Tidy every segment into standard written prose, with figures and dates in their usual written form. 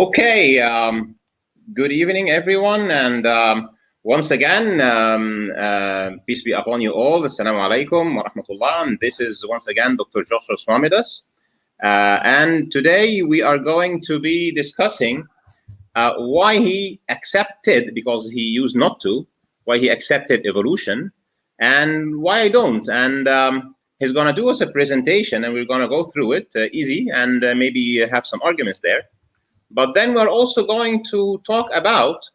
Okay, good evening, everyone, and once again, peace be upon you all. Assalamu alaikum wa rahmatullah. And this is once again Dr. Joshua Swamidass. And today we are going to be discussing why he accepted, because he used not to, why he accepted evolution, and why I don't. And he's going to do us a presentation, and we're going to go through it easy, and maybe have some arguments there. But then we're also going to talk about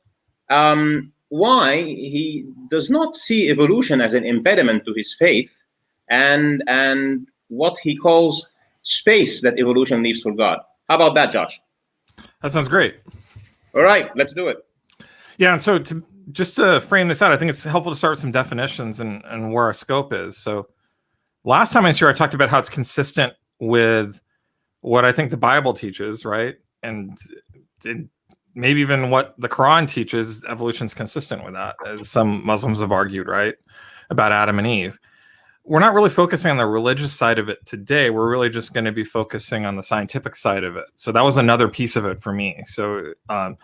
why he does not see evolution as an impediment to his faith, and what he calls space that evolution leaves for God. How about that, Josh? That sounds great. All right, let's do it. Yeah, and so just to frame this out, I think it's helpful to start with some definitions and where our scope is. So last time I was here, I talked about how it's consistent with what I think the Bible teaches, right? And maybe even what the Quran teaches, evolution is consistent with that, as some Muslims have argued, right, about Adam and Eve. We're not really focusing on the religious side of it today. We're really just going to be focusing on the scientific side of it. So that was another piece of it for me. So I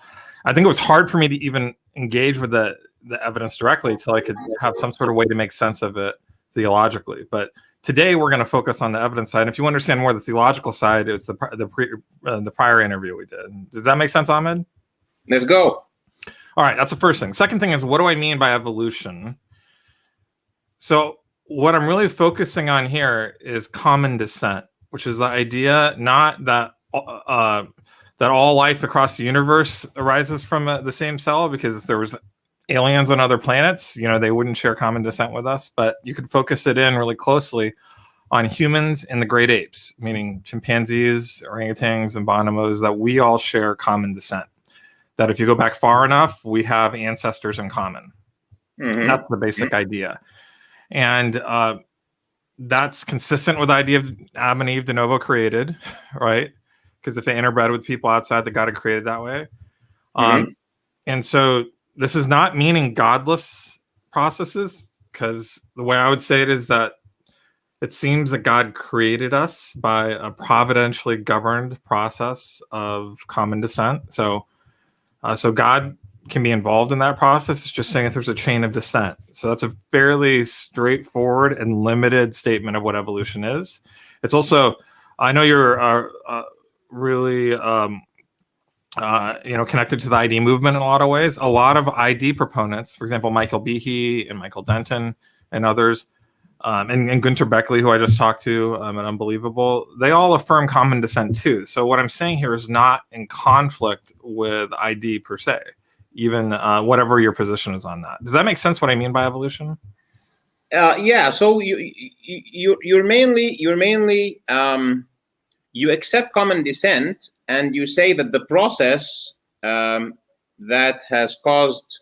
think it was hard for me to even engage with the evidence directly until I could have some sort of way to make sense of it theologically. But today we're going to focus on the evidence side. And if you understand more the theological side, it's the prior interview we did. Does that make sense, Ahmed? Let's go. All right, that's the first thing. Second thing is, what do I mean by evolution? So what I'm really focusing on here is common descent, which is the idea not that that all life across the universe arises from the same cell, because if there was aliens on other planets, they wouldn't share common descent with us. But you could focus it in really closely on humans and the great apes, meaning chimpanzees, orangutans, and bonobos, that we all share common descent. That if you go back far enough, we have ancestors in common. Mm-hmm. That's the basic idea. And that's consistent with the idea of Adam and Eve de novo created, right? Because if they interbred with people outside, that God had created that way. Mm-hmm. And so this is not meaning godless processes, because the way I would say it is that it seems that God created us by a providentially governed process of common descent. So God can be involved in that process. It's just saying that there's a chain of descent. So that's a fairly straightforward and limited statement of what evolution is. It's also, I know you're really connected to the ID movement in a lot of ways. A lot of ID proponents, for example, Michael Behe and Michael Denton and others, and Gunter Beckley, who I just talked to, and Unbelievable, they all affirm common descent too. So what I'm saying here is not in conflict with ID per se, even whatever your position is on that. Does that make sense what I mean by evolution? Yeah. So you're mainly you accept common descent, and you say that the process that has caused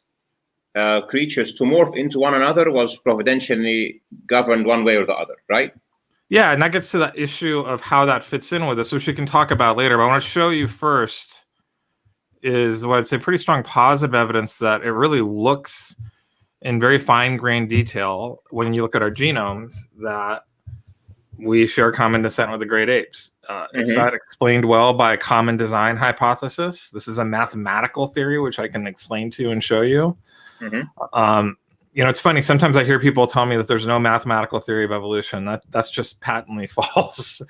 creatures to morph into one another was providentially governed one way or the other, right? Yeah, and that gets to the issue of how that fits in with this, which we can talk about later. But I want to show you first is what I'd say pretty strong positive evidence that it really looks in very fine-grained detail when you look at our genomes that we share common descent with the great apes. It's not explained well by a common design hypothesis. This is a mathematical theory, which I can explain to you and show you. Mm-hmm. It's funny. Sometimes I hear people tell me that there's no mathematical theory of evolution. That's just patently false.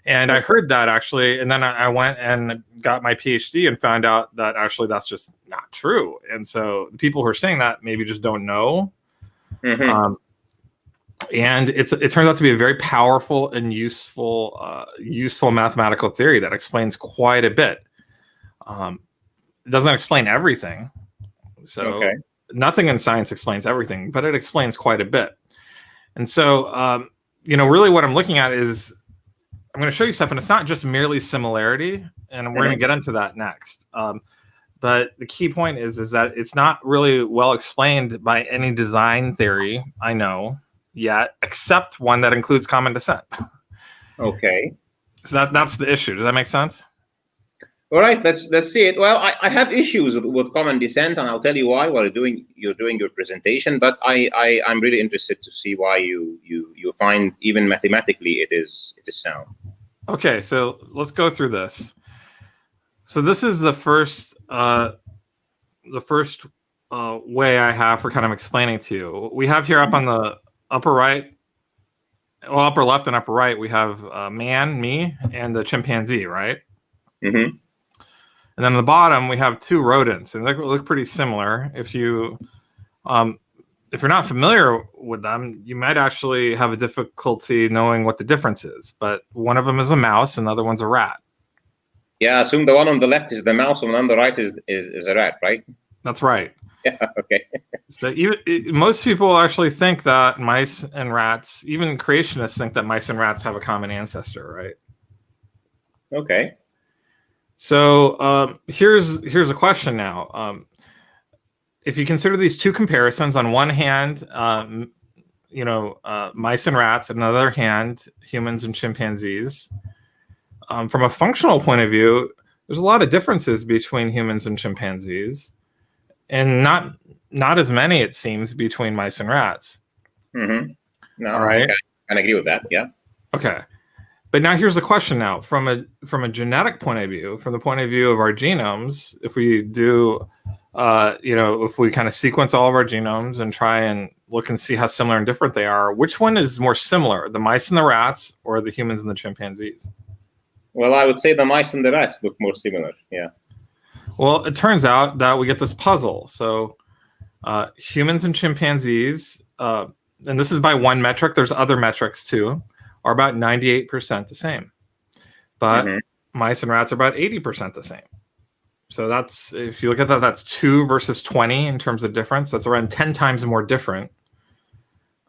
And I heard that actually, and then I went and got my PhD and found out that actually that's just not true. And so the people who are saying that maybe just don't know. Mm-hmm. And it turns out to be a very powerful and useful mathematical theory that explains quite a bit. It doesn't explain everything. So nothing in science explains everything, but it explains quite a bit. And so, really what I'm looking at is I'm going to show you stuff, and it's not just merely similarity, and we're going to get into that next. But the key point is that it's not really well explained by any design theory I know yet, except one that includes common descent. Okay. So that's the issue. Does that make sense? All right, let's see it. Well, I have issues with common descent, and I'll tell you why while you're doing your presentation. But I'm really interested to see why you find even mathematically it is sound. Okay, so let's go through this. So this is the first way I have for kind of explaining to you. We have here up on the upper right, well, upper left and upper right, we have man, me, and the chimpanzee, right? Mm-hmm. And then on the bottom, we have two rodents, and they look pretty similar. If you're not familiar with them, you might actually have a difficulty knowing what the difference is. But one of them is a mouse, and the other one's a rat. Yeah, I assume the one on the left is the mouse, and on the right is a rat, right? That's right. Yeah. Okay. So most people actually think that mice and rats, even creationists, think that mice and rats have a common ancestor, right? Okay. So here's a question now. If you consider these two comparisons, on one hand, mice and rats, on the other hand, humans and chimpanzees. From a functional point of view, there's a lot of differences between humans and chimpanzees, and not as many, it seems, between mice and rats. Mm-hmm. No, all right. I can agree with that. Yeah. Okay. But now here's the question now, from a genetic point of view, from the point of view of our genomes, if we do, if we kind of sequence all of our genomes and try and look and see how similar and different they are, which one is more similar, the mice and the rats or the humans and the chimpanzees? Well, I would say the mice and the rats look more similar. Yeah. Well, it turns out that we get this puzzle. So humans and chimpanzees, and this is by one metric, there's other metrics too, are about 98% the same. But mice and rats are about 80% the same. So that's, if you look at that, that's 2 versus 20 in terms of difference. So it's around 10 times more different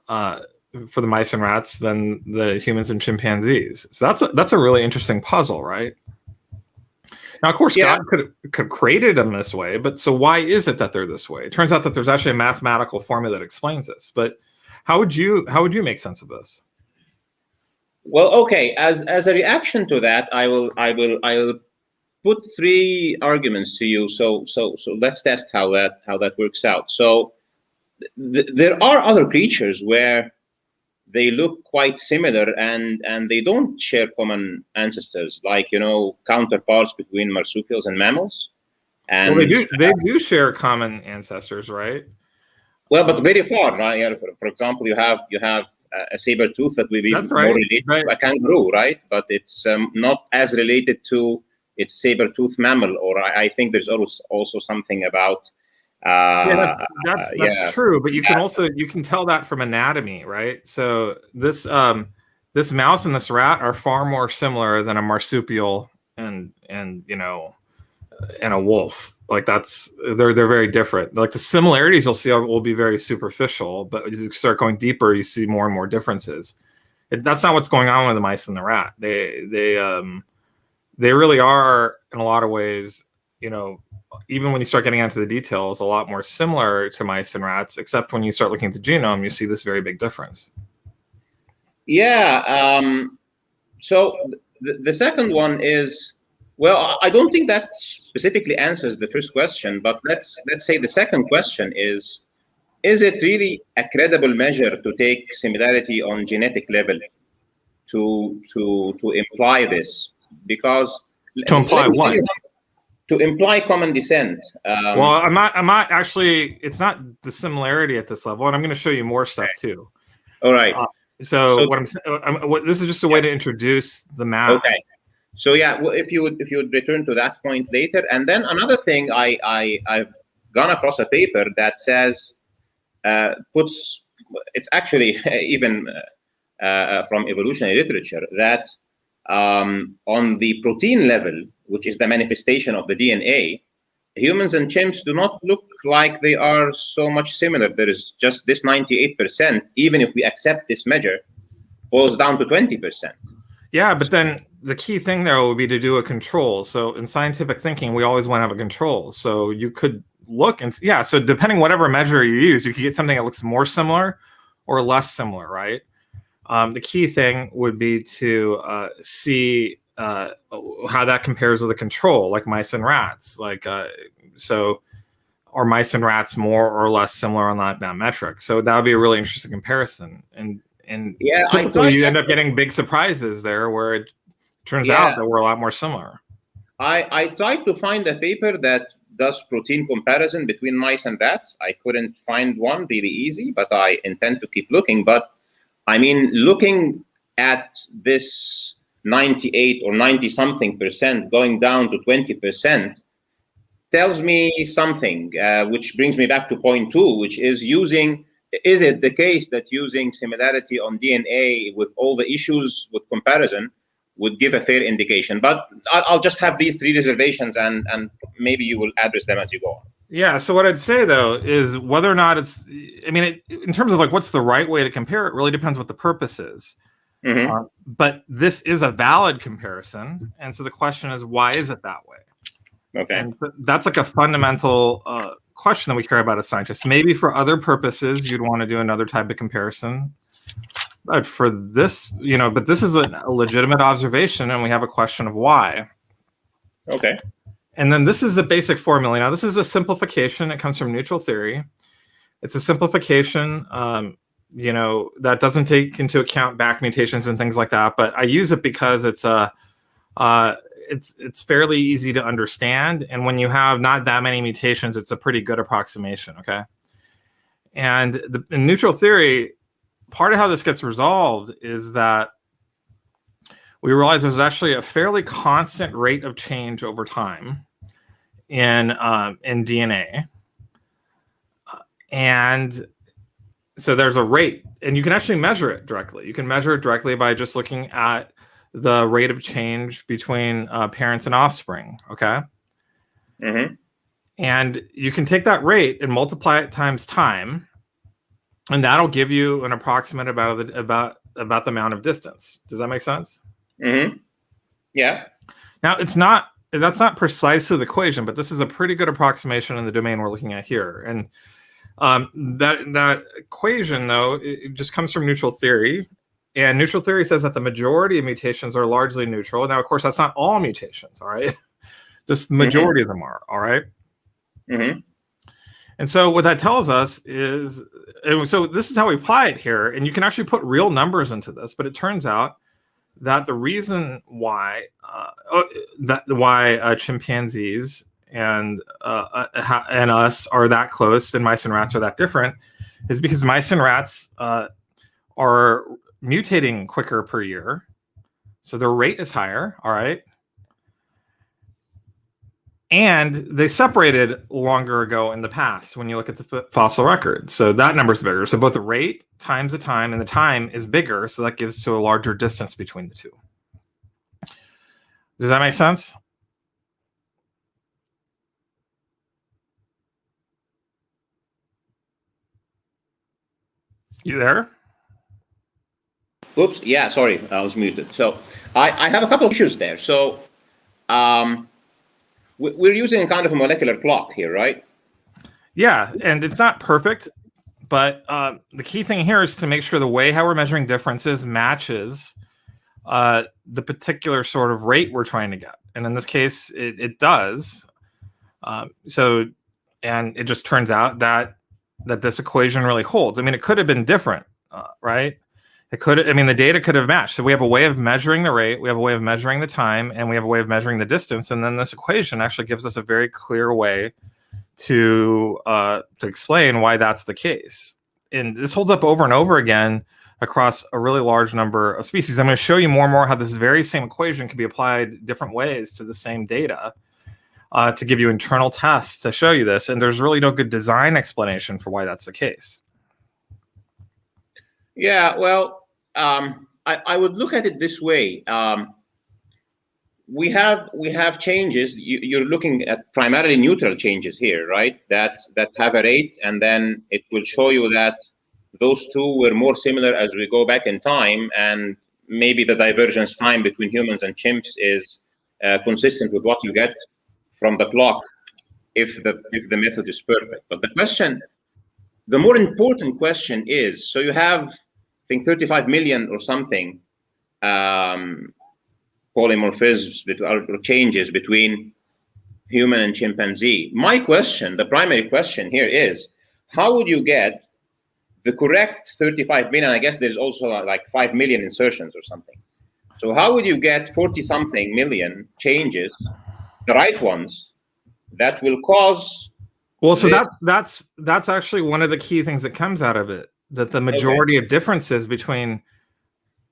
for the mice and rats than the humans and chimpanzees. So that's a really interesting puzzle, right? Now, of course, God could have created them this way, but so why is it that they're this way? It turns out that there's actually a mathematical formula that explains this. But how would you make sense of this? Well, okay. As a reaction to that, I will put 3 arguments to you. So let's test how that works out. So there are other creatures where they look quite similar and they don't share common ancestors, like counterparts between marsupials and mammals. And well, they do share common ancestors, right? Well, but very far, right? For example, you have a saber tooth that will be more related to a kangaroo, right? But it's not as related to its saber tooth mammal. Or I think there's also something about. That's true, but you can tell that from anatomy, right? So this mouse and this rat are far more similar than a marsupial and a wolf. Like they're very different. Like the similarities you'll see will be very superficial, but as you start going deeper, you see more and more differences. That's not what's going on with the mice and the rat. They really are, in a lot of ways, even when you start getting into the details, a lot more similar to mice and rats, except when you start looking at the genome, you see this very big difference. Yeah. So the second one is, well, I don't think that specifically answers the first question, but let's say the second question is it really a credible measure to take similarity on genetic level to imply this? Because to imply what? To imply common descent. Well, I'm not actually. It's not the similarity at this level, and I'm going to show you more stuff too. All right. So what this is just a way to introduce the math. Okay. So yeah, well, if you would return to that point later, and then another thing, I've gone across a paper that says it's actually even from evolutionary literature that on the protein level, which is the manifestation of the DNA, humans and chimps do not look like they are so much similar. There is just this 98%, even if we accept this measure, falls down to 20%. Yeah, but then the key thing there would be to do a control. So in scientific thinking, we always want to have a control. So you could look and so depending whatever measure you use, you could get something that looks more similar or less similar, right? The key thing would be to see how that compares with a control, like mice and rats. Like so, are mice and rats more or less similar on that metric? So that would be a really interesting comparison. And yeah, typically you end up getting big surprises there, where it turns out that we're a lot more similar. I tried to find a paper that does protein comparison between mice and rats. I couldn't find one really easy, but I intend to keep looking. But I mean, looking at this 98 or 90 something percent going down to 20% tells me something, which brings me back to point 2, which is is it the case that using similarity on DNA with all the issues with comparison would give a fair indication? But I'll just have these 3 reservations, and maybe you will address them as you go on. Yeah. So what I'd say though is whether or not it's, I mean, in terms of like what's the right way to compare, it really depends what the purpose is. But this is a valid comparison, and so the question is, why is it that way? Okay. And that's like a fundamental question that we care about as scientists. Maybe for other purposes, you'd want to do another type of comparison. But for this, but this is a legitimate observation, and we have a question of why. Okay. And then this is the basic formula. Now, this is a simplification. It comes from neutral theory. It's a simplification, that doesn't take into account back mutations and things like that. But I use it because it's it's fairly easy to understand, and when you have not that many mutations, it's a pretty good approximation. Okay. And in neutral theory, part of how this gets resolved is that we realize there's actually a fairly constant rate of change over time in DNA, and so there's a rate, and you can actually measure it directly. You can measure it directly by just looking at the rate of change between parents and offspring. Okay. And you can take that rate and multiply it times time, and that'll give you an approximate about the amount of distance. Does that make sense? Yeah. Now that's not precisely the equation, but this is a pretty good approximation in the domain we're looking at here. And that equation, though, it just comes from neutral theory. And neutral theory says that the majority of mutations are largely neutral. Now, of course, that's not all mutations, all right? Just the majority of them are, all right? And so what that tells us is, and so this is how we apply it here. And you can actually put real numbers into this, but it turns out that the reason why chimpanzees and us are that close and mice and rats are that different is because mice and rats are mutating quicker per year, so their rate is higher, all right? And they separated longer ago in the past when you look at the fossil record, so that number is bigger. So both the rate times the time, and the time is bigger, so that gives to a larger distance between the two. Does that make sense? You there? Oops. Yeah, sorry, I was muted. So I have a couple of issues there. So we're using kind of a molecular clock here, right? Yeah, and it's not perfect, but the key thing here is to make sure the way how we're measuring differences matches the particular sort of rate we're trying to get. And in this case, it does. And it just turns out that this equation really holds. I mean, it could have been different, right? The data could have matched. So we have a way of measuring the rate, we have a way of measuring the time, and we have a way of measuring the distance. And then this equation actually gives us a very clear way to explain why that's the case. And this holds up over and over again across a really large number of species. I'm going to show you more and more how this very same equation can be applied different ways to the same data to give you internal tests to show you this. And there's really no good design explanation for why that's the case. Yeah, well, I would look at it this way. We have changes. You're looking at primarily neutral changes here, right? That have a rate, and then it will show you that those two were more similar as we go back in time, and maybe the divergence time between humans and chimps is consistent with what you get from the clock if the method is perfect. But the more important question is, so you have, I think, 35 million or something polymorphisms or changes between human and chimpanzee. My question, the primary question here is, how would you get the correct 35 million? I guess there's also like 5 million insertions or something. So how would you get 40-something million changes the right ones that will cause. Well, so this. that's actually one of the key things that comes out of it, that the Okay. majority of differences between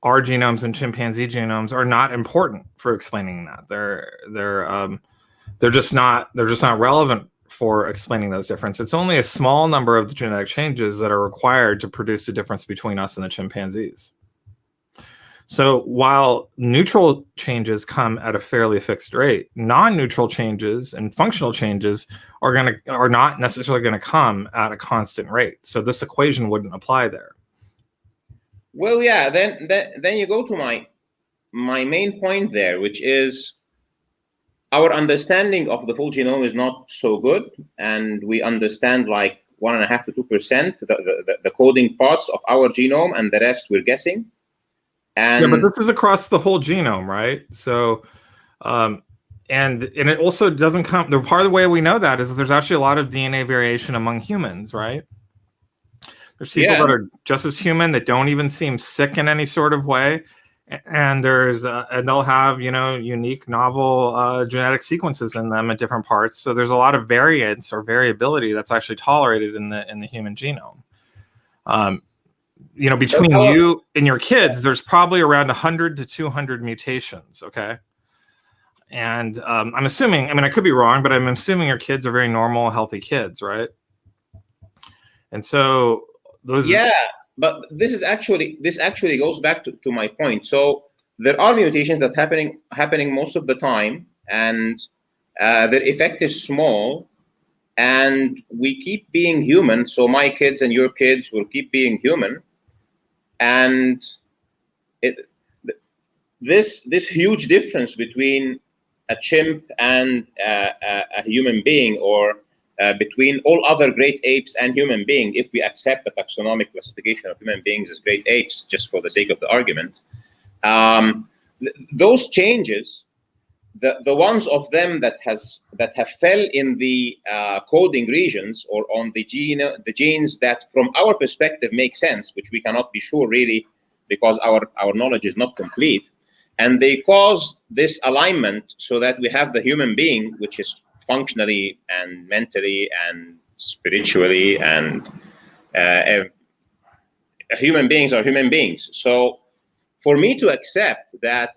our genomes and chimpanzee genomes are not important for explaining that. They're just not relevant for explaining those differences. It's only a small number of the genetic changes that are required to produce the difference between us and the chimpanzees. So while neutral changes come at a fairly fixed rate, non-neutral changes and functional changes are not necessarily going to come at a constant rate. So this equation wouldn't apply there. Well, yeah. Then you go to my main point there, which is our understanding of the full genome is not so good, and we understand like 1.5 to 2% the coding parts of our genome, and the rest we're guessing. And yeah, but this is across the whole genome, right? So, and it also doesn't come. The part of the way we know that is that there's actually a lot of DNA variation among humans, right? There's people that are just as human that don't even seem sick in any sort of way, and and they'll have unique, novel genetic sequences in them at different parts. So there's a lot of variance or variability that's actually tolerated in the human genome. Between you and your kids, there's probably around 100 to 200 mutations. Okay. And I'm assuming, I could be wrong, but I'm assuming your kids are very normal, healthy kids, right? And so those. Yeah, but this actually goes back to my point. So there are mutations that happening most of the time, and their effect is small, and we keep being human. So my kids and your kids will keep being human, and this huge difference between a chimp and a human being, or between all other great apes and human being, if we accept the taxonomic classification of human beings as great apes, just for the sake of the argument, those changes, the ones of them that have fell in the coding regions, or on the genes that, from our perspective, make sense, which we cannot be sure really, because our knowledge is not complete, and they cause this alignment so that we have the human being, which is functionally and mentally and spiritually, and human beings are human beings. So for me to accept that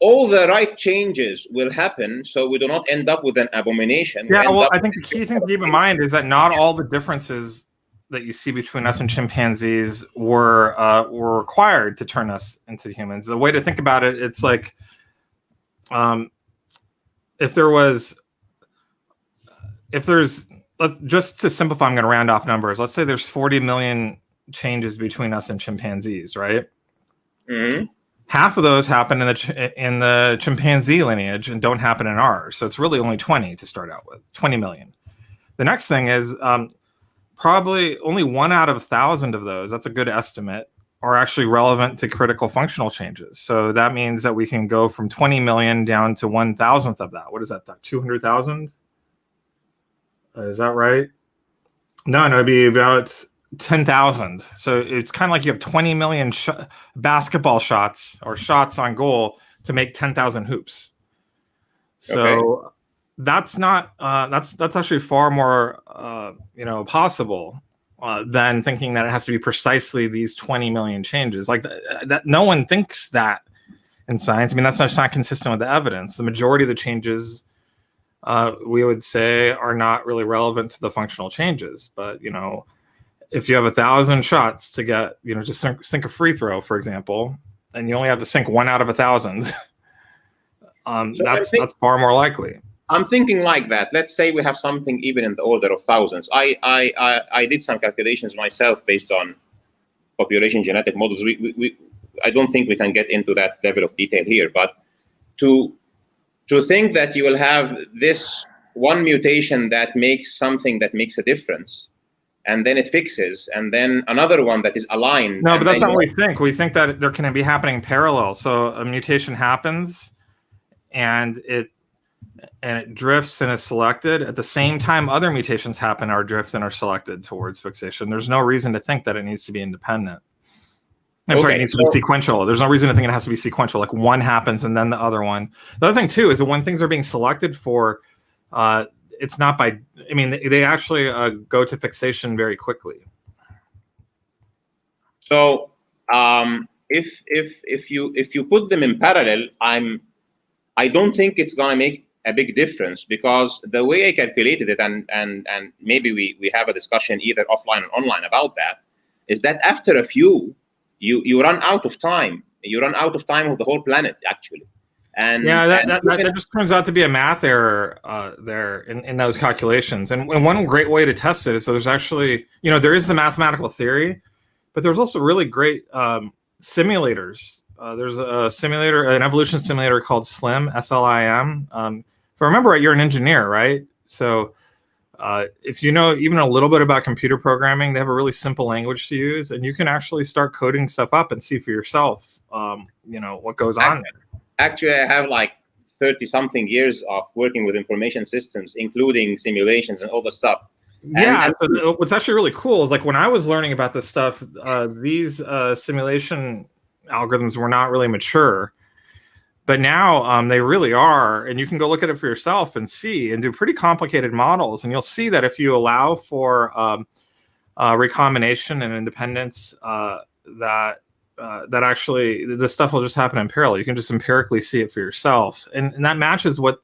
all the right changes will happen, so we do not end up with an abomination. Yeah, well, I think the key thing to keep in mind is that not all the differences that you see between us and chimpanzees were required to turn us into humans. The way to think about it, it's like, if there's, just to simplify, I'm going to round off numbers. Let's say there's 40 million changes between us and chimpanzees, right? Mm-hmm. Half of those happen in the chimpanzee lineage and don't happen in ours. So it's really only 20 to start out with, 20 million. The next thing is probably only 1 out of 1,000 of those, that's a good estimate, are actually relevant to critical functional changes. So that means that we can go from 20 million down to 1,000th of that. What is that? 200,000? Is that right? No, it'd be about 10,000. So it's kind of like you have 20 million basketball shots or shots on goal to make 10,000 hoops. So okay. That's not that's actually far more possible than thinking that it has to be precisely these 20 million changes. Like that no one thinks that in science. That's just not consistent with the evidence. The majority of the changes we would say are not really relevant to the functional changes. But if you have 1,000 shots to get, just sink a free throw, for example, and you only have to sink 1 out of 1,000, that's far more likely. I'm thinking like that. Let's say we have something even in the order of thousands. I did some calculations myself based on population genetic models. I don't think we can get into that level of detail here, but to think that you will have this one mutation that makes something that makes a difference, and then it fixes, and then another one that is aligned. No, but that's not what we think. We think that there can be happening parallel. So a mutation happens, and it drifts and is selected. At the same time, other mutations happen, are drift and are selected towards fixation. There's no reason to think that it needs to be independent. I'm sorry, it Okay, needs to be sequential. There's no reason to think it has to be sequential. Like one happens and then the other one. The other thing too is that when things are being selected for, it's not by. I mean, they actually go to fixation very quickly. so if you put them in parallel, I don't think it's gonna make a big difference, because the way I calculated it, and maybe we have a discussion either offline or online about that, is that after a few, you run out of time. You run out of time of the whole planet, actually. And yeah, that just turns out to be a math error there in those calculations. And one great way to test it is, so there's actually, there is the mathematical theory, but there's also really great simulators. There's a simulator, an evolution simulator called SLIM, SLIM. If I remember right, you're an engineer, right? So if you know even a little bit about computer programming, they have a really simple language to use, and you can actually start coding stuff up and see for yourself, what goes on. Actually, I have like 30-something years of working with information systems, including simulations and all the stuff. Yeah, so what's actually really cool is, like, when I was learning about this stuff, these simulation algorithms were not really mature. But now they really are, and you can go look at it for yourself and see, and do pretty complicated models. And you'll see that if you allow for recombination and independence, that actually this stuff will just happen in parallel. You can just empirically see it for yourself, and that matches what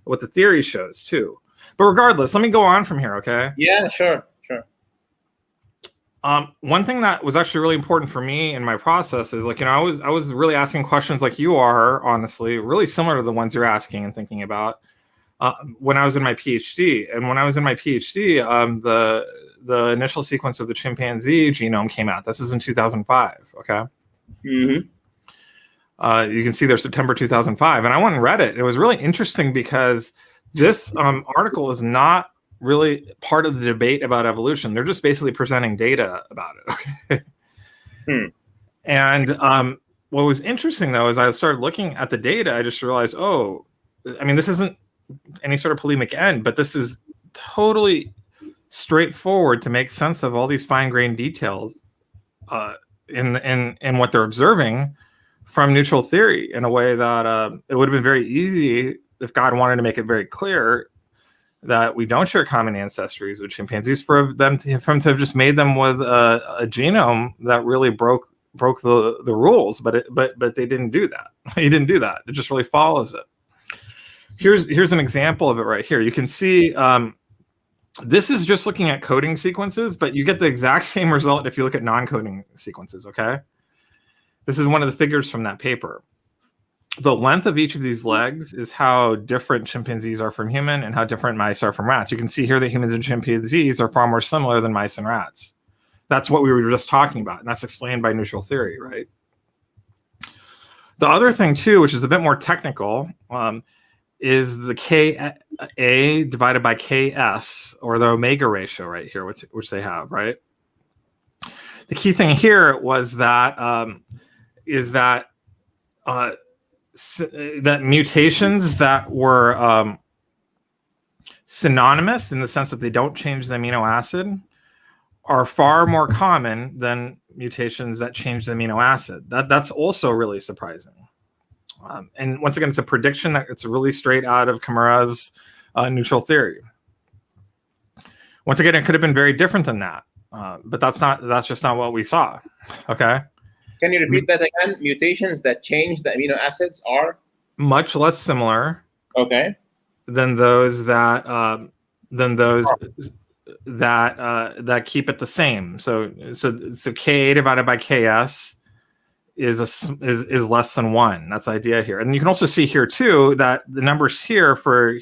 the theory shows too. But regardless, let me go on from here, okay? Yeah, sure. One thing that was actually really important for me in my process is, like, I was really asking questions like you are, honestly, really similar to the ones you're asking and thinking about when I was in my PhD. And when I was in my PhD, the initial sequence of the chimpanzee genome came out. This is in 2005, okay? Mm-hmm. You can see there September 2005. And I went and read it. It was really interesting because this article is not really part of the debate about evolution. They're just basically presenting data about it. Okay. And what was interesting, though, is I started looking at the data, I just realized, this isn't any sort of polemic end, but this is totally straightforward to make sense of all these fine-grained details in what they're observing from neutral theory, in a way that it would have been very easy if God wanted to make it very clear that we don't share common ancestries with chimpanzees, for them to have just made them with a genome that really broke the rules, but they didn't do that. He didn't do that. It just really follows it. Here's an example of it right here. You can see this is just looking at coding sequences, but you get the exact same result if you look at non-coding sequences. Okay, this is one of the figures from that paper. The length of each of these legs is how different chimpanzees are from human and how different mice are from rats. You can see here that humans and chimpanzees are far more similar than mice and rats. That's what we were just talking about, and that's explained by neutral theory, right? The other thing, too, which is a bit more technical, is the Ka divided by Ks, or the omega ratio right here, which they have, right? The key thing here was that that mutations that were synonymous, in the sense that they don't change the amino acid, are far more common than mutations that change the amino acid. That's also really surprising. And once again, it's a prediction that it's really straight out of Kimura's neutral theory. Once again, it could have been very different than that, but that's just not what we saw. Okay. Can you repeat that again? Mutations that change the amino acids are much less similar, okay, than those that keep it the same. So Ka divided by Ks is less than 1. That's the idea here. And you can also see here too that the numbers here for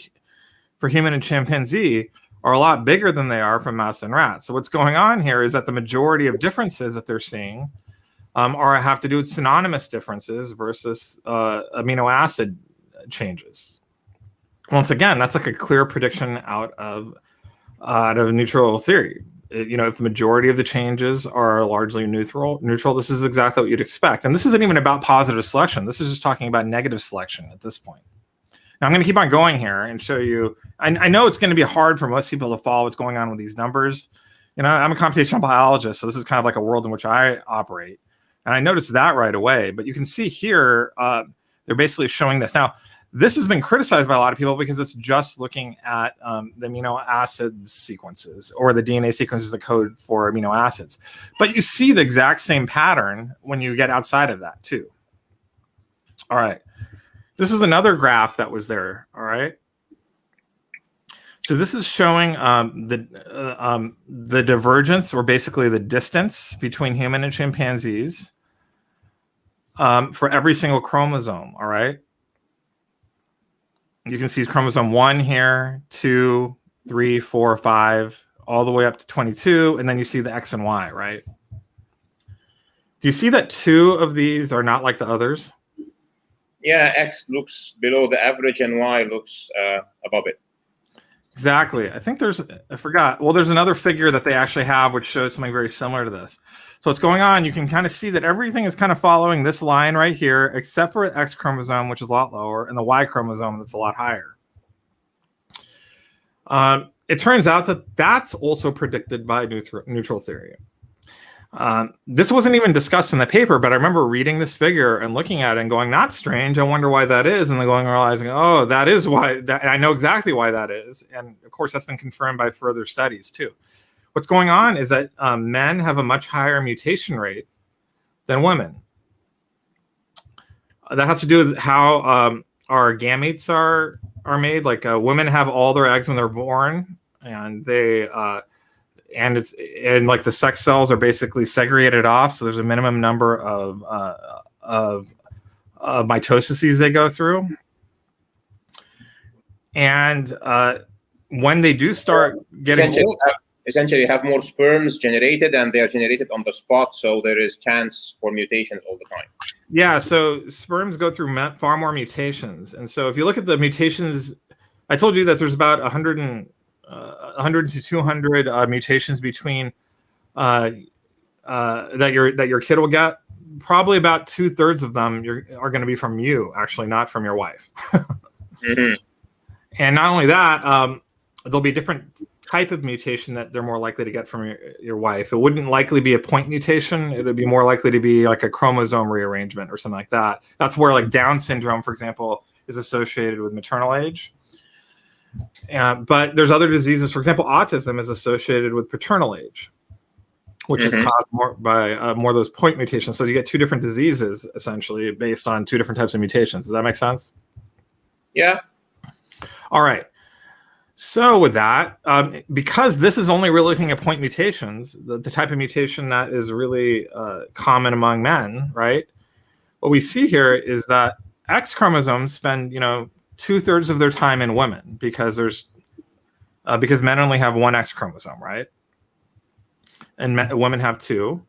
human and chimpanzee are a lot bigger than they are for mouse and rat. So what's going on here is that the majority of differences that they're seeing have to do with synonymous differences versus amino acid changes. Once again, that's like a clear prediction out of neutral theory. If the majority of the changes are largely neutral, this is exactly what you'd expect. And this isn't even about positive selection. This is just talking about negative selection at this point. Now, I'm going to keep on going here and show you. I know it's going to be hard for most people to follow what's going on with these numbers. I'm a computational biologist, so this is kind of like a world in which I operate. And I noticed that right away. But you can see here, they're basically showing this. Now, this has been criticized by a lot of people because it's just looking at the amino acid sequences or the DNA sequences that code for amino acids. But you see the exact same pattern when you get outside of that too. All right. This is another graph that was there. All right. So this is showing the divergence, or basically the distance between human and chimpanzees for every single chromosome. All right. You can see chromosome 1 here, 2, 3, 4, 5, all the way up to 22, and then you see the X and Y, right? Do you see that 2 of these are not like the others? Yeah, X looks below the average and Y looks above it. Exactly. I think I forgot. Well, there's another figure that they actually have which shows something very similar to this. So what's going on, you can kind of see that everything is kind of following this line right here, except for the X chromosome, which is a lot lower, and the Y chromosome that's a lot higher. It turns out that that's also predicted by neutral theory. This wasn't even discussed in the paper, but I remember reading this figure and looking at it and going, that's strange. I wonder why that is. And then going and realizing, oh, that is why that. And I know exactly why that is. And of course, that's been confirmed by further studies too. What's going on is that men have a much higher mutation rate than women. That has to do with how our gametes are made. Like women have all their eggs when they're born, and they and like the sex cells are basically segregated off. So there's a minimum number of mitoses they go through, and when they do start getting essentially have more sperms generated, and they are generated on the spot, so there is chance for mutations all the time. Yeah, so sperms go through far more mutations, and so if you look at the mutations, I told you that there's about 100 to 200 mutations between that your kid will get. Probably about 2/3 of them are going to be from you, actually, not from your wife. Mm-hmm. And not only that, there'll be different type of mutation that they're more likely to get from your wife. It wouldn't likely be a point mutation. It would be more likely to be like a chromosome rearrangement or something like that. That's where like Down syndrome, for example, is associated with maternal age. But there's other diseases. For example, autism is associated with paternal age, which is caused more by more of those point mutations. So you get 2 different diseases essentially based on 2 different types of mutations. Does that make sense? Yeah. All right. So with that, because this is only really looking at point mutations, the type of mutation that is really common among men, right? What we see here is that X chromosomes spend, 2/3 of their time in women because because men only have 1 X chromosome, right? And women have 2.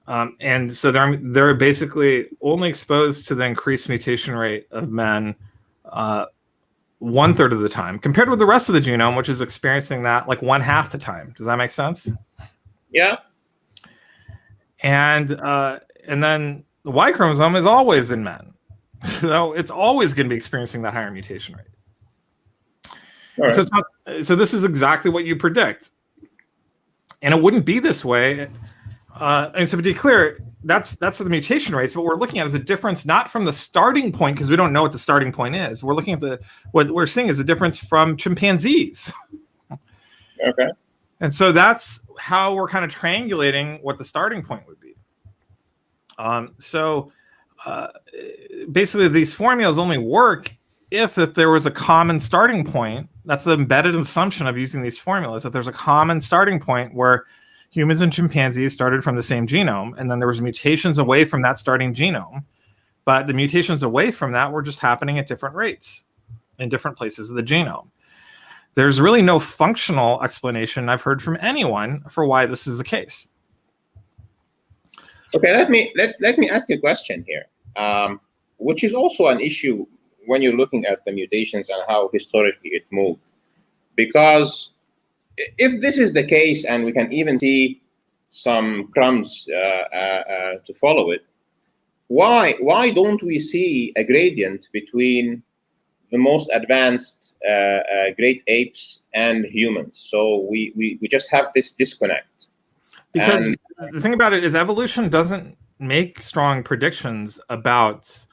And so they're basically only exposed to the increased mutation rate of men 1/3 of the time, compared with the rest of the genome, which is experiencing that like 1/2 the time. Does that make sense? Yeah. And then the Y chromosome is always in men, so it's always going to be experiencing that higher mutation rate. Right. So this is exactly what you predict, and it wouldn't be this way. And so to be clear, that's the mutation rates. What we're looking at is a difference not from the starting point, because we don't know what the starting point is. We're looking at what we're seeing is a difference from chimpanzees. Okay. And so that's how we're kind of triangulating what the starting point would be. Basically, these formulas only work if there was a common starting point. That's the embedded assumption of using these formulas, that there's a common starting point where humans and chimpanzees started from the same genome, and then there was mutations away from that starting genome. But the mutations away from that were just happening at different rates in different places of the genome. There's really no functional explanation I've heard from anyone for why this is the case. Okay, let me ask you a question here, which is also an issue when you're looking at the mutations and how historically it moved. Because if this is the case, and we can even see some crumbs to follow it, why don't we see a gradient between the most advanced great apes and humans? So we just have this disconnect. Because the thing about it is evolution doesn't make strong predictions about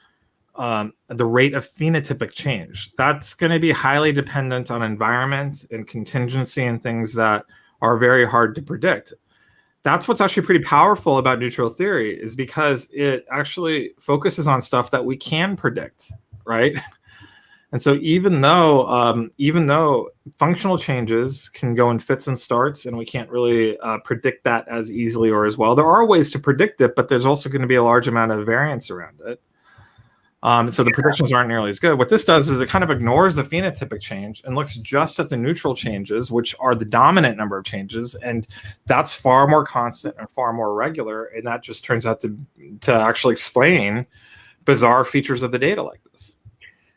the rate of phenotypic change. That's going to be highly dependent on environment and contingency and things that are very hard to predict. That's what's actually pretty powerful about neutral theory, is because it actually focuses on stuff that we can predict, right? And so even though functional changes can go in fits and starts, and we can't really predict that as easily or as well, there are ways to predict it, but there's also going to be a large amount of variance around it. So the predictions aren't nearly as good. What this does is it kind of ignores the phenotypic change and looks just at the neutral changes, which are the dominant number of changes, and that's far more constant and far more regular, and that just turns out to actually explain bizarre features of the data like this.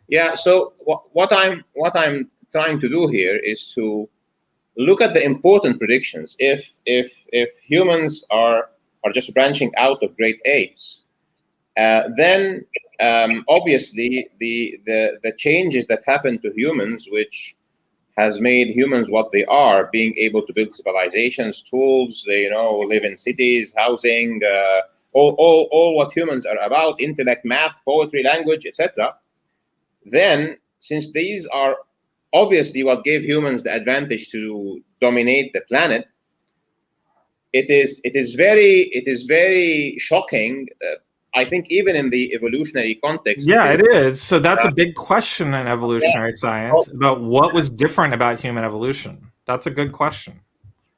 Yeah. So what I'm trying to do here is to look at the important predictions. If humans are just branching out of great apes, then obviously the changes that happen to humans, which has made humans what they are, being able to build civilizations, tools, live in cities, housing, all what humans are about, intellect, math, poetry, language, etc. Then, since these are obviously what gave humans the advantage to dominate the planet, it is very shocking. I think even in the evolutionary context. Yeah, it is. So that's a big question in evolutionary science about what was different about human evolution. That's a good question.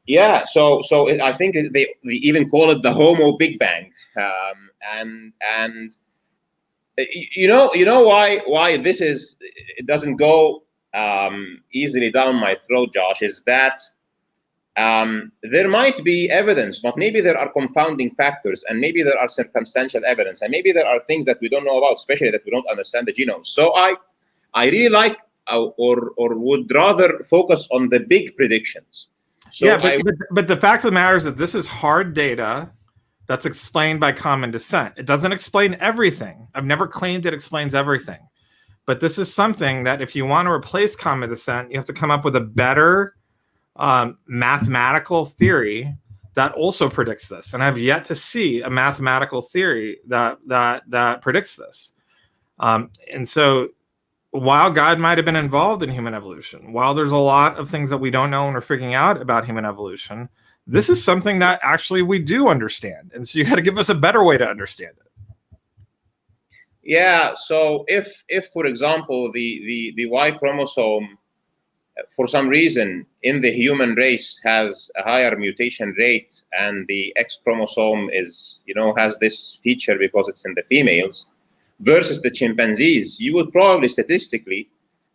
Yeah. So I think they even call it the Homo Big Bang, and you know why this is, it doesn't go easily down my throat, Josh, is that there might be evidence, but maybe there are confounding factors, and maybe there are circumstantial evidence, and maybe there are things that we don't know about, especially that we don't understand the genome. So I really like or would rather focus on the big predictions. So yeah, but the fact of the matter is that this is hard data that's explained by common descent. It doesn't explain everything. I've never claimed it explains everything. But this is something that if you want to replace common descent, you have to come up with a better mathematical theory that also predicts this. And I've yet to see a mathematical theory that predicts this. And so while God might have been involved in human evolution, while there's a lot of things that we don't know and we're figuring out about human evolution, this is something that actually we do understand. And so you got to give us a better way to understand it. Yeah. So if for example, the Y chromosome, for some reason in the human race has a higher mutation rate, and the X chromosome is, has this feature because it's in the females, versus the chimpanzees, you would probably statistically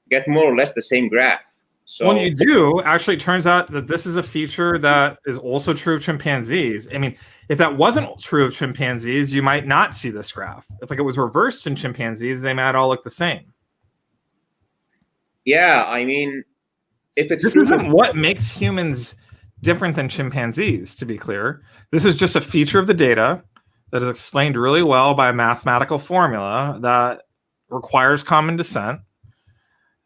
get more or less the same graph. So when you do, actually, it turns out that this is a feature that is also true of chimpanzees. I mean, if that wasn't true of chimpanzees, you might not see this graph. If it was reversed in chimpanzees, they might all look the same. Yeah, I mean, if it's this isn't what makes humans different than chimpanzees, to be clear. This is just a feature of the data that is explained really well by a mathematical formula that requires common descent.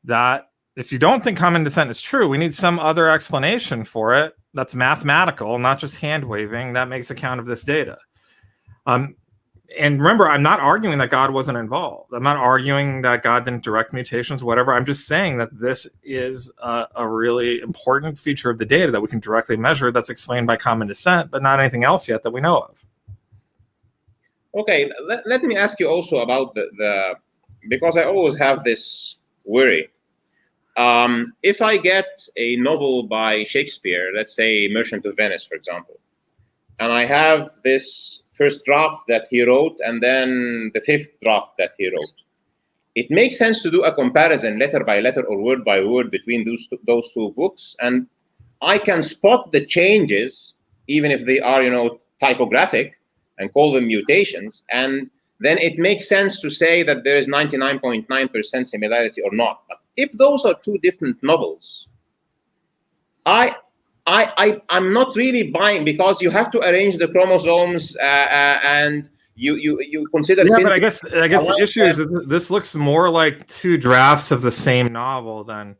That if you don't think common descent is true, we need some other explanation for it that's mathematical, not just hand waving, that makes account of this data. And remember, I'm not arguing that God wasn't involved. I'm not arguing that God didn't direct mutations, whatever. I'm just saying that this is a really important feature of the data that we can directly measure that's explained by common descent, but not anything else yet that we know of. Okay, let me ask you also about the because I always have this worry. If I get a novel by Shakespeare, let's say Merchant of Venice, for example, and I have this first draft that he wrote and then the fifth draft that he wrote, it makes sense to do a comparison letter by letter or word by word between those two books, and I can spot the changes even if they are, typographic, and call them mutations, and then it makes sense to say that there is 99.9% similarity or not. But if those are two different novels, I'm not really buying, because you have to arrange the chromosomes and you consider. Yeah, but I guess the issue is that this looks more like two drafts of the same novel than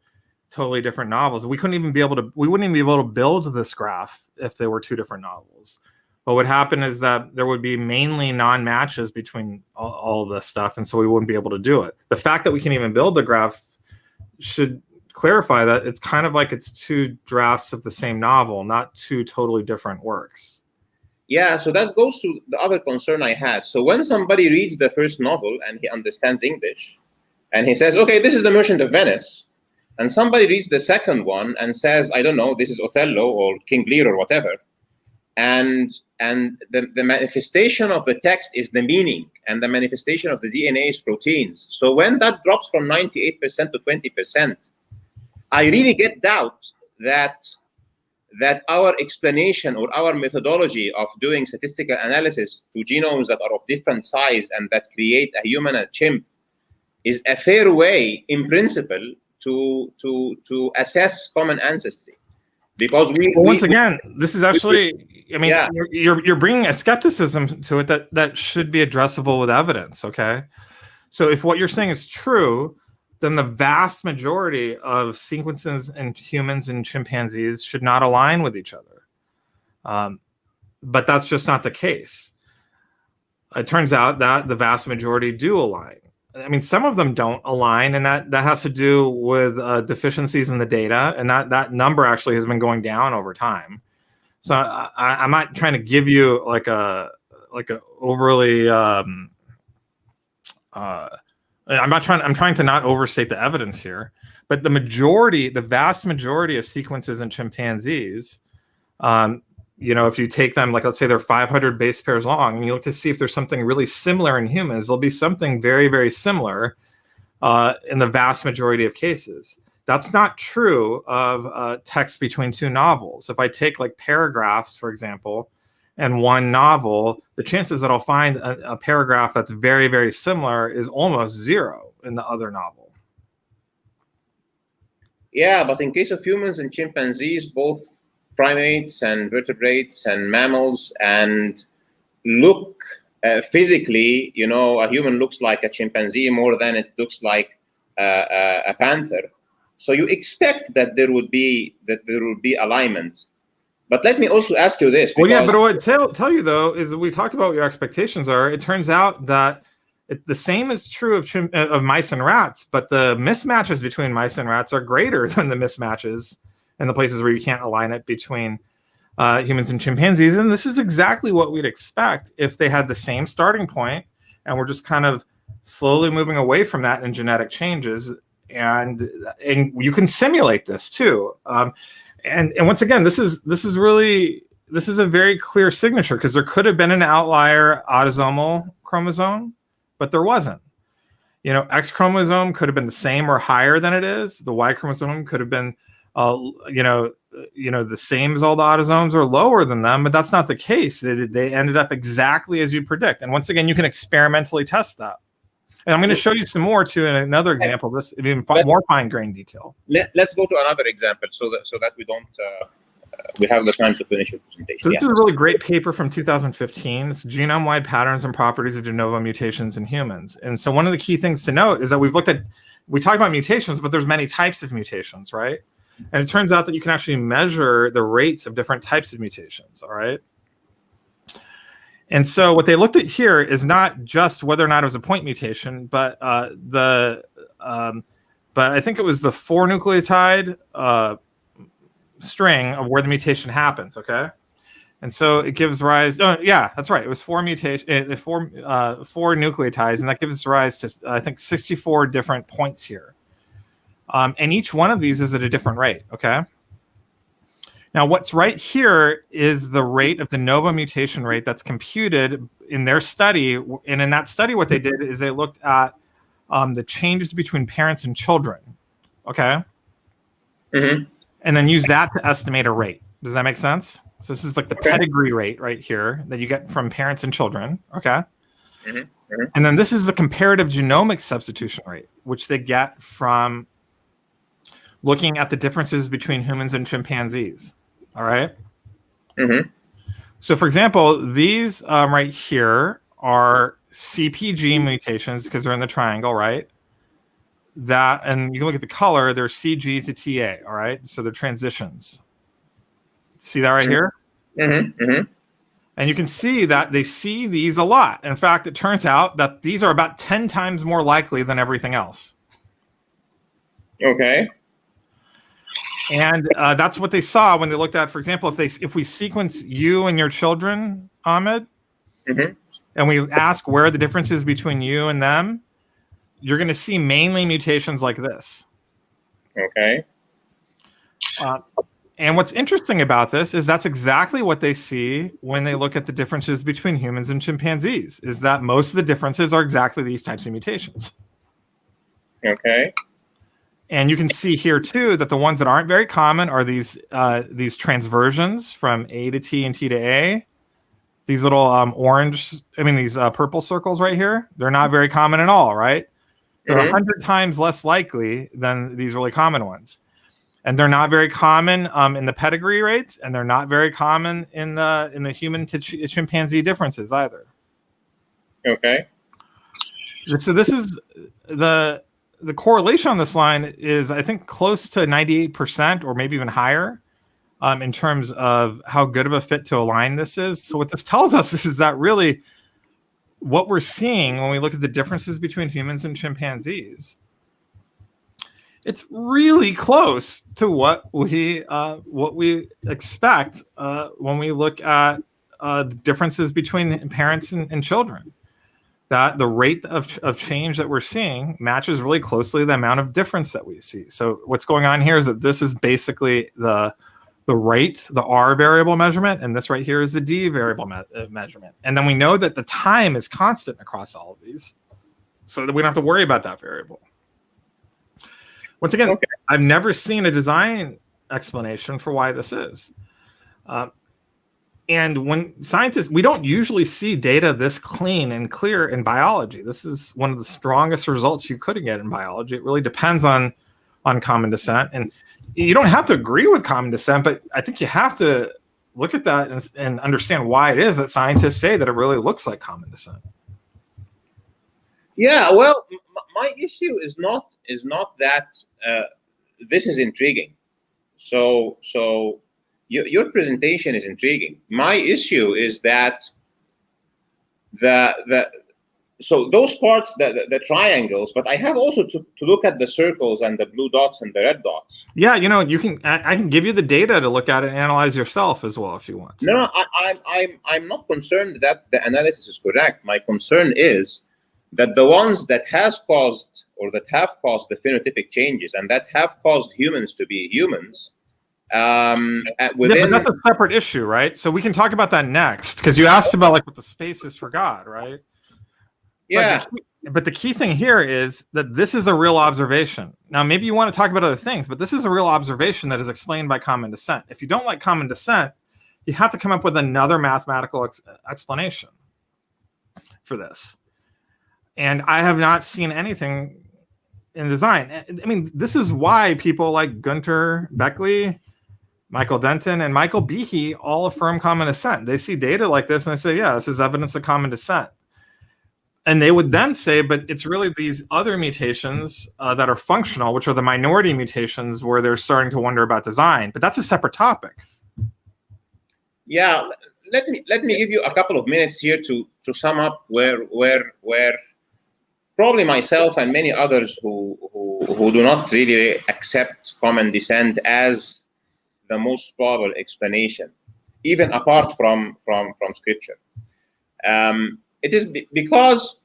totally different novels. We wouldn't even be able to build this graph if they were two different novels. what would happen is that there would be mainly non-matches between all this stuff, and so we wouldn't be able to do it. The fact that we can even build the graph should clarify that it's kind of like it's two drafts of the same novel, not two totally different works. Yeah, so that goes to the other concern I had. So when somebody reads the first novel and he understands English, and he says, okay, this is The Merchant of Venice, and somebody reads the second one and says, I don't know, this is Othello or King Lear or whatever, and the manifestation of the text is the meaning, and the manifestation of the DNA is proteins. So when that drops from 98% to 20%, I really get doubt that our explanation or our methodology of doing statistical analysis to genomes that are of different size and that create a human and a chimp is a fair way, in principle, to assess common ancestry. Because once again, this is actually, I mean, yeah. you're bringing a skepticism to it that should be addressable with evidence. Okay, so if what you're saying is true, then the vast majority of sequences in humans and chimpanzees should not align with each other. But that's just not the case. It turns out that the vast majority do align. I mean, some of them don't align, and that has to do with deficiencies in the data, and that number actually has been going down over time. So I'm not trying to give you like a overly I'm trying to not overstate the evidence here, but the vast majority of sequences in chimpanzees, if you take them, like, let's say they're 500 base pairs long, and you look to see if there's something really similar in humans, there'll be something very, very similar in the vast majority of cases. That's not true of text between two novels. If I take like paragraphs, for example, and one novel, the chances that I'll find a paragraph that's very, very similar is almost zero in the other novel. Yeah, but in case of humans and chimpanzees, both primates and vertebrates and mammals, and look physically, a human looks like a chimpanzee more than it looks like a panther. So you expect that there would be alignment. But let me also ask you this. Well, yeah, but what I tell you though is that we talked about what your expectations are. It turns out that the same is true of mice and rats, but the mismatches between mice and rats are greater than the mismatches in the places where you can't align it between humans and chimpanzees. And this is exactly what we'd expect if they had the same starting point, and we're just kind of slowly moving away from that in genetic changes. And you can simulate this too. And once again, this is a very clear signature, because there could have been an outlier autosomal chromosome, but there wasn't. X chromosome could have been the same or higher than it is. The Y chromosome could have been, the same as all the autosomes or lower than them, but that's not the case. They ended up exactly as you predict. And once again, you can experimentally test that. And I'm going to show you some more too in another example. This even more fine-grained detail. Let's go to another example so that we don't we have the time to finish your presentation. So this is a really great paper from 2015. It's genome-wide patterns and properties of de novo mutations in humans. And so one of the key things to note is that we talk about mutations, but there's many types of mutations, right? And it turns out that you can actually measure the rates of different types of mutations, all right? And so what they looked at here is not just whether or not it was a point mutation, but but I think it was the 4 nucleotide string of where the mutation happens. Okay, and so it gives rise. Oh, yeah, that's right. It was 4 mutation, 4 nucleotides, and that gives rise to I think 64 different points here. And each one of these is at a different rate. Okay. Now, what's right here is the rate of de novo mutation rate that's computed in their study. And in that study, what they did is they looked at the changes between parents and children. Okay. Mm-hmm. And then use that to estimate a rate. Does that make sense? So this is like the pedigree rate right here that you get from parents and children. Okay. Mm-hmm. Mm-hmm. And then this is the comparative genomic substitution rate, which they get from looking at the differences between humans and chimpanzees. All right. Mm-hmm. So, for example, these right here are CPG mutations because they're in the triangle, right? And you can look at the color, they're CG to TA, all right? So they're transitions. See that right here? Mm-hmm. Mm-hmm. And you can see that they see these a lot. In fact, it turns out that these are about 10 times more likely than everything else. Okay. And that's what they saw when they looked at, for example, if we sequence you and your children, Ahmed, and we ask where the difference is between you and them, you're going to see mainly mutations like this. Okay. And what's interesting about this is that's exactly what they see when they look at the differences between humans and chimpanzees, is that most of the differences are exactly these types of mutations. Okay. And you can see here too that the ones that aren't very common are these transversions from A to T and T to A. These little these purple circles right here, they're not very common at all, right? They're 100 times less likely than these really common ones. And they're not very common in the pedigree rates, and they're not very common in the human to chimpanzee differences either. Okay. So this is the correlation on this line is, I think, close to 98% or maybe even higher in terms of how good of a fit to align this is. So what this tells us is that really what we're seeing when we look at the differences between humans and chimpanzees, it's really close to what we expect when we look at the differences between parents and children. That the rate of change that we're seeing matches really closely the amount of difference that we see. So what's going on here is that this is basically the rate, the R variable measurement, and this right here is the D variable measurement. And then we know that the time is constant across all of these, so that we don't have to worry about that variable. Once again, okay, I've never seen a design explanation for why this is. And when scientists, we don't usually see data this clean and clear in biology. This is one of the strongest results you could get in biology. It really depends on common descent. And you don't have to agree with common descent, but I think you have to look at that and understand why it is that scientists say that it really looks like common descent. Yeah, well, my issue is not that this is intriguing. So your presentation is intriguing. My issue is that so those parts, the triangles, but I have also to look at the circles and the blue dots and the red dots. Yeah, you can. I can give you the data to look at it and analyze yourself as well if you want to. No, I'm not concerned that the analysis is correct. My concern is that the ones that have caused the phenotypic changes and that have caused humans to be humans. Yeah, but that's a separate issue, right? So we can talk about that next, because you asked about what the space is for God, right? Yeah. But the key thing here is that this is a real observation. Now, maybe you want to talk about other things, but this is a real observation that is explained by common descent. If you don't like common descent, you have to come up with another mathematical explanation for this. And I have not seen anything in design. I mean, this is why people like Gunter Beckley, Michael Denton, and Michael Behe all affirm common descent. They see data like this and they say, yeah, this is evidence of common descent. And they would then say, but it's really these other mutations that are functional, which are the minority mutations where they're starting to wonder about design. But that's a separate topic. Yeah, let me give you a couple of minutes here to sum up where probably myself and many others who do not really accept common descent as the most probable explanation, even apart from scripture. It is because,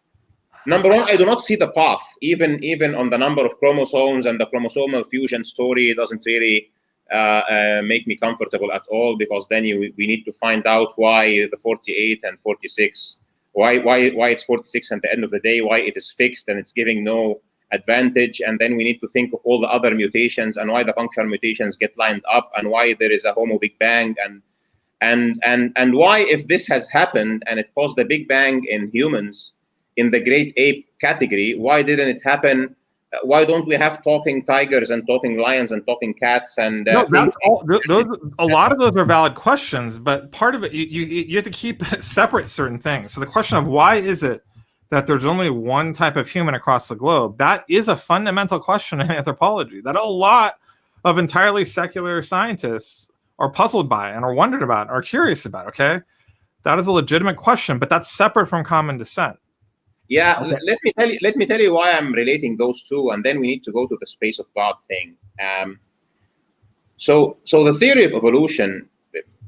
number one, I do not see the path, even on the number of chromosomes, and the chromosomal fusion story doesn't really make me comfortable at all, because then we need to find out why the 48 and 46, why it's 46 at the end of the day, why it is fixed and it's giving no advantage, and then we need to think of all the other mutations and why the functional mutations get lined up, and why there is a Homo Big Bang, and why, if this has happened and it caused the Big Bang in humans in the great ape category, why didn't it happen? Why don't we have talking tigers and talking lions and talking cats? And no, that's all. A lot of those are valid questions, but part of it you have to keep separate certain things. So the question of why is it that there's only one type of human across the globe, that is a fundamental question in anthropology that a lot of entirely secular scientists are puzzled by and are wondered about, are curious about. Okay, That is a legitimate question, but that's separate from common descent. Yeah, Okay. let me tell you why I'm relating those two, and then we need to go to the space of God thing. So the theory of evolution,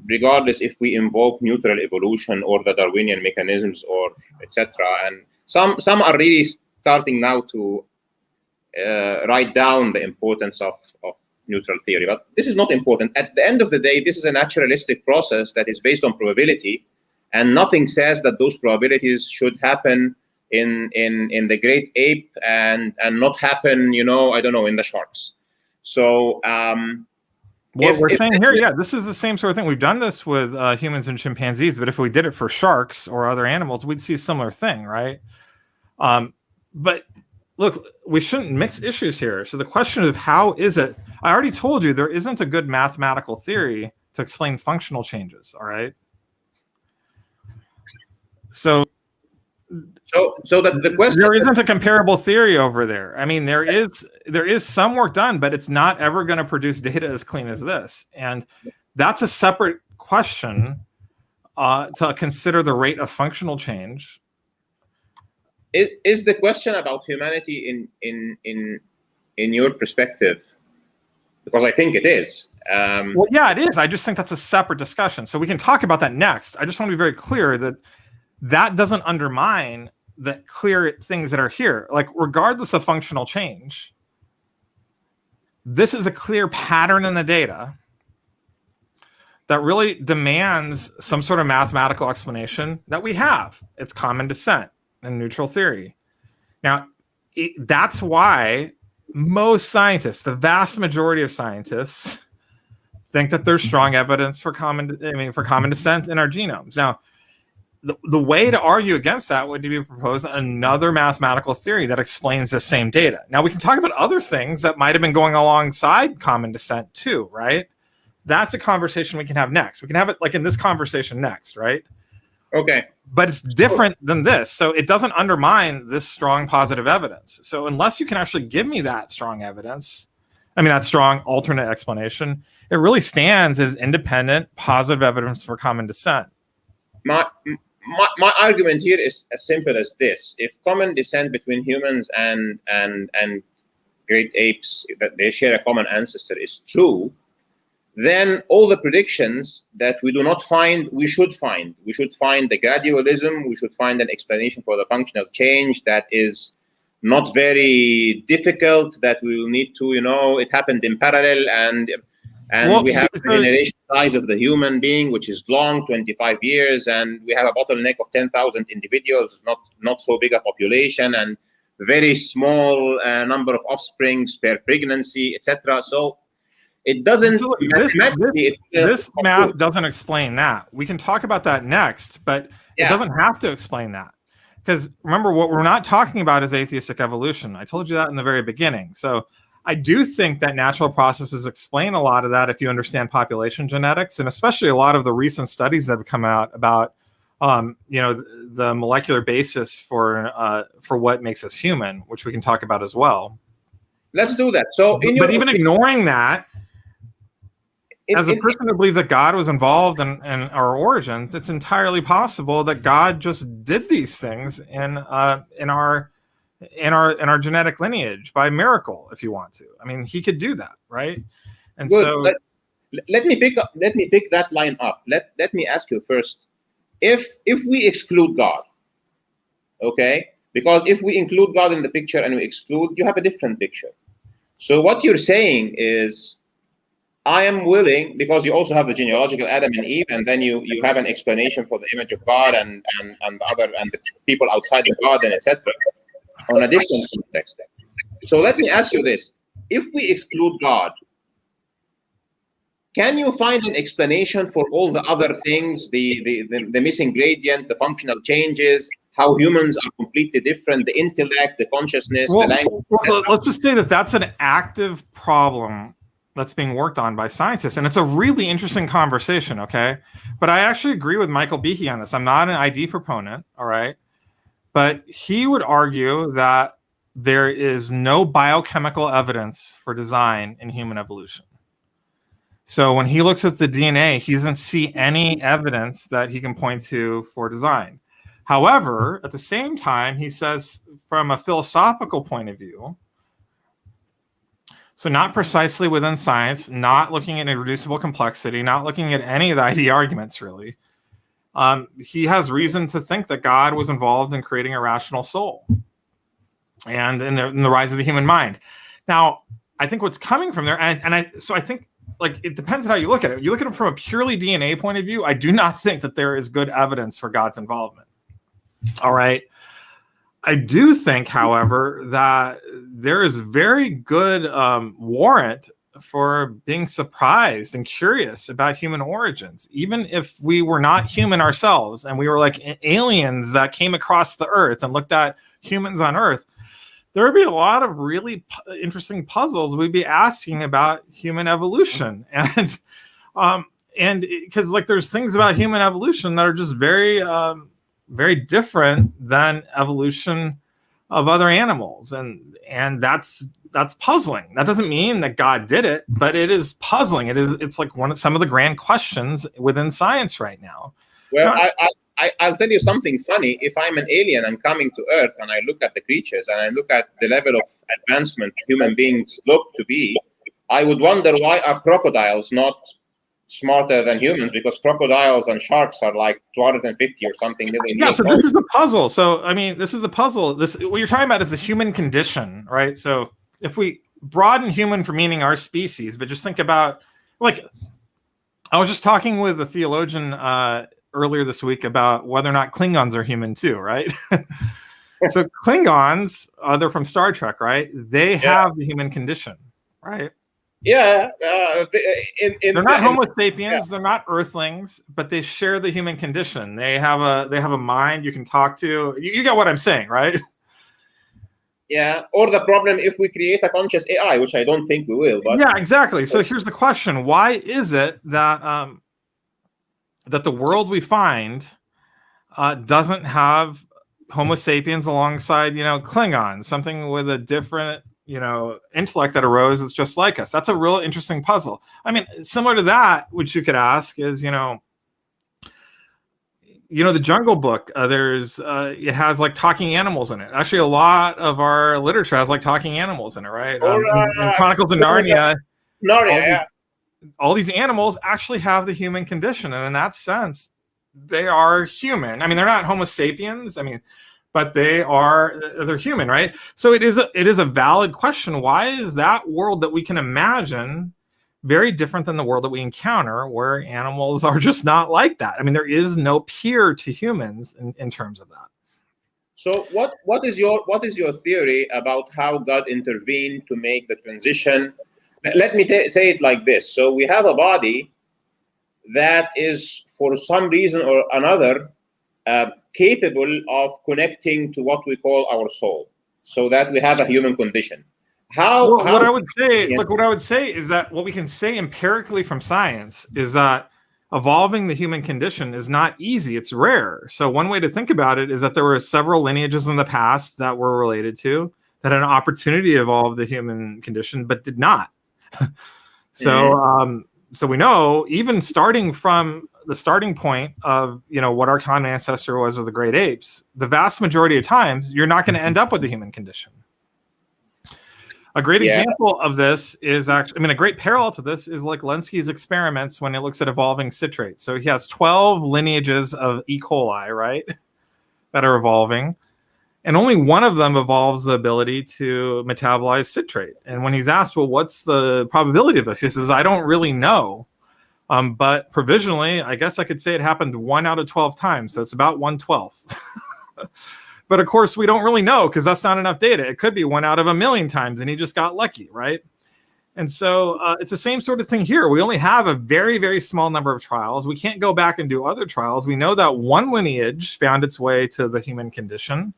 regardless if we invoke neutral evolution or the Darwinian mechanisms or etc., and some are really starting now to write down the importance of neutral theory, but this is not important. At the end of the day, this is a naturalistic process that is based on probability, and nothing says that those probabilities should happen in the great ape and not happen, I don't know, in the sharks. So what we're saying here, yeah, this is the same sort of thing. We've done this with humans and chimpanzees, but if we did it for sharks or other animals, we'd see a similar thing, right? But look, we shouldn't mix issues here. So the question of how is it? I already told you there isn't a good mathematical theory to explain functional changes. All right. So the question, there isn't a comparable theory over there. I mean, there is some work done, but it's not ever going to produce data as clean as this, and that's a separate question to consider the rate of functional change. Is the question about humanity in your perspective? Because I think it is. Well, yeah, it is. I just think that's a separate discussion, so we can talk about that next. I just want to be very clear that doesn't undermine the clear things that are here. Like, regardless of functional change, this is a clear pattern in the data that really demands some sort of mathematical explanation that we have. It's common descent and neutral theory. Now, that's why most scientists, the vast majority of scientists, think that there's strong evidence for common descent in our genomes. Now, the way to argue against that would be to propose another mathematical theory that explains the same data. Now, we can talk about other things that might have been going alongside common descent too, right? That's a conversation we can have next. We can have it like in this conversation next, right? Okay. But it's different than this. So it doesn't undermine this strong positive evidence. So unless you can actually give me that strong evidence, that strong alternate explanation, it really stands as independent positive evidence for common descent. My argument here is as simple as this: if common descent between humans and great apes, that they share a common ancestor, is true, then all the predictions that we do not find, we should find. We should find the gradualism. We should find an explanation for the functional change that is not very difficult, that we will need to, it happened in parallel, and we have the generation size of the human being, which is long, 25 years, and we have a bottleneck of 10,000 individuals, not so big a population, and very small number of offsprings per pregnancy, etc. So it doesn't. This math doesn't explain that. We can talk about that next, but it doesn't have to explain that. Because remember, what we're not talking about is atheistic evolution. I told you that in the very beginning. So I do think that natural processes explain a lot of that if you understand population genetics, and especially a lot of the recent studies that have come out about, the molecular basis for what makes us human, which we can talk about as well. Let's do that. So, but even ignoring that, as a person who believes that God was involved in our origins, it's entirely possible that God just did these things in our genetic lineage by miracle, if you want to. He could do that, right? And good. So let me pick that line up. Let me ask you first, if we exclude God, okay? Because if we include God in the picture and we exclude, you have a different picture. So what you're saying is, I am willing, because you also have the genealogical Adam and Eve, and then you have an explanation for the image of God and the people outside the garden, etc., on a different context. So let me ask you this: if we exclude God, can you find an explanation for all the other things, the missing gradient, the functional changes, how humans are completely different, the intellect, the consciousness, the language? Let's just say that that's an active problem that's being worked on by scientists, and it's a really interesting conversation, okay? But I actually agree with Michael Behe on this. I'm not an ID proponent, all right? But he would argue that there is no biochemical evidence for design in human evolution. So when he looks at the DNA, he doesn't see any evidence that he can point to for design. However, at the same time, he says from a philosophical point of view, so not precisely within science, not looking at irreducible complexity, not looking at any of the ID arguments really, he has reason to think that God was involved in creating a rational soul and in the rise of the human mind. Now, I think what's coming from there, so I think, like, it depends on how you look at it. You look at it from a purely DNA point of view, I do not think that there is good evidence for God's involvement. All right. I do think, however, that there is very good warrant for being surprised and curious about human origins, even if we were not human ourselves and we were like aliens that came across the earth and looked at humans on earth. There would be a lot of really interesting puzzles we'd be asking about human evolution, and because like there's things about human evolution that are just very very different than evolution of other animals, and that's puzzling. That doesn't mean that God did it, but it is puzzling. It's like some of the grand questions within science right now. Well, I'll tell you something funny. If I'm an alien and coming to Earth and I look at the creatures and I look at the level of advancement human beings look to be, I would wonder, why are crocodiles not smarter than humans? Because crocodiles and sharks are like 250 or something million years so old. This is the puzzle. So I mean, this is the puzzle. What you're talking about is the human condition, right? So if we broaden human for meaning our species, but just think about, like, I was just talking with a theologian earlier this week about whether or not Klingons are human too, right? So Klingons, they're from Star Trek, right? They have the human condition, right? Yeah. They're not Homo sapiens, they're not Earthlings, but they share the human condition. They have a mind you can talk to. You get what I'm saying, right? Yeah. Or the problem if we create a conscious AI, which I don't think we will. But yeah, exactly. So here's the question: why is it that that the world we find doesn't have Homo sapiens alongside, Klingons, something with a different, intellect that arose that's just like us? That's a real interesting puzzle. I mean, similar to that, which you could ask is, the Jungle Book, it has like talking animals in it. Actually, a lot of our literature has like talking animals in it, right? Or in Chronicles of Narnia, all these animals actually have the human condition, and in that sense, they are human. I mean, they're not Homo sapiens. I mean, but they're human, right? So it is a valid question. Why is that world that we can imagine very different than the world that we encounter, where animals are just not like that? I mean, there is no peer to humans in terms of that. So what is your theory about how God intervened to make the transition? Let me say it like this. So we have a body that is, for some reason or another, capable of connecting to what we call our soul, so that we have a human condition. What I would say is that what we can say empirically from science is that evolving the human condition is not easy. It's rare. So one way to think about it is that there were several lineages in the past that were related to, that had an opportunity to evolve the human condition, but did not. So we know, even starting from the starting point of, what our common ancestor was of the great apes, the vast majority of times, you're not going to end up with the human condition. A great example of this is a great parallel to this is like Lenski's experiments when he looks at evolving citrates. So he has 12 lineages of E. coli, right, that are evolving. And only one of them evolves the ability to metabolize citrate. And when he's asked, well, what's the probability of this? He says, I don't really know. But provisionally, I guess I could say it happened 1 out of 12 times. So it's about 1/12. But of course, we don't really know because that's not enough data. It could be 1 out of 1,000,000 times and he just got lucky, right? And so it's the same sort of thing here. We only have a very, very small number of trials. We can't go back and do other trials. We know that one lineage found its way to the human condition.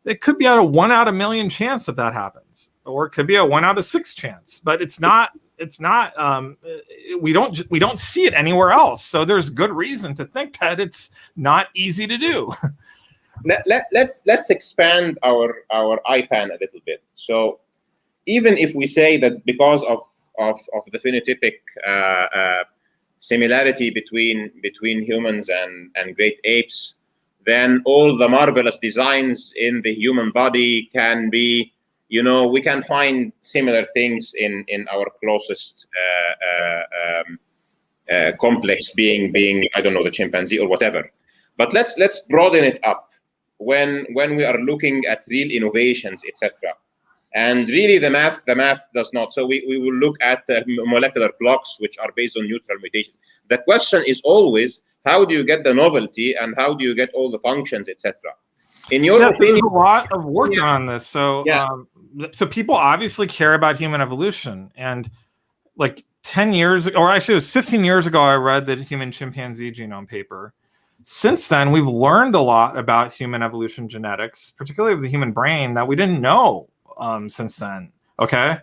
It could be at a 1 out of 1,000,000 chance that happens, or it could be a 1 out of 6 chance, but it's not, we don't see it anywhere else. So there's good reason to think that it's not easy to do. Let's expand our IPAN a little bit. So even if we say that because of of the phenotypic similarity between humans and great apes, then all the marvelous designs in the human body can be, we can find similar things in our closest complex being, I don't know, the chimpanzee or whatever. But let's broaden it up when we are looking at real innovations, etc. And really, the math does not. So we will look at molecular clocks, which are based on neutral mutations. The question is always, how do you get the novelty, and how do you get all the functions, etc. In your opinion, there's a lot of work on this. So, yeah. So people obviously care about human evolution, and like 10 years, or actually it was 15 years ago, I read the human chimpanzee genome paper. Since then, we've learned a lot about human evolution genetics, particularly of the human brain, that we didn't know since then. Okay.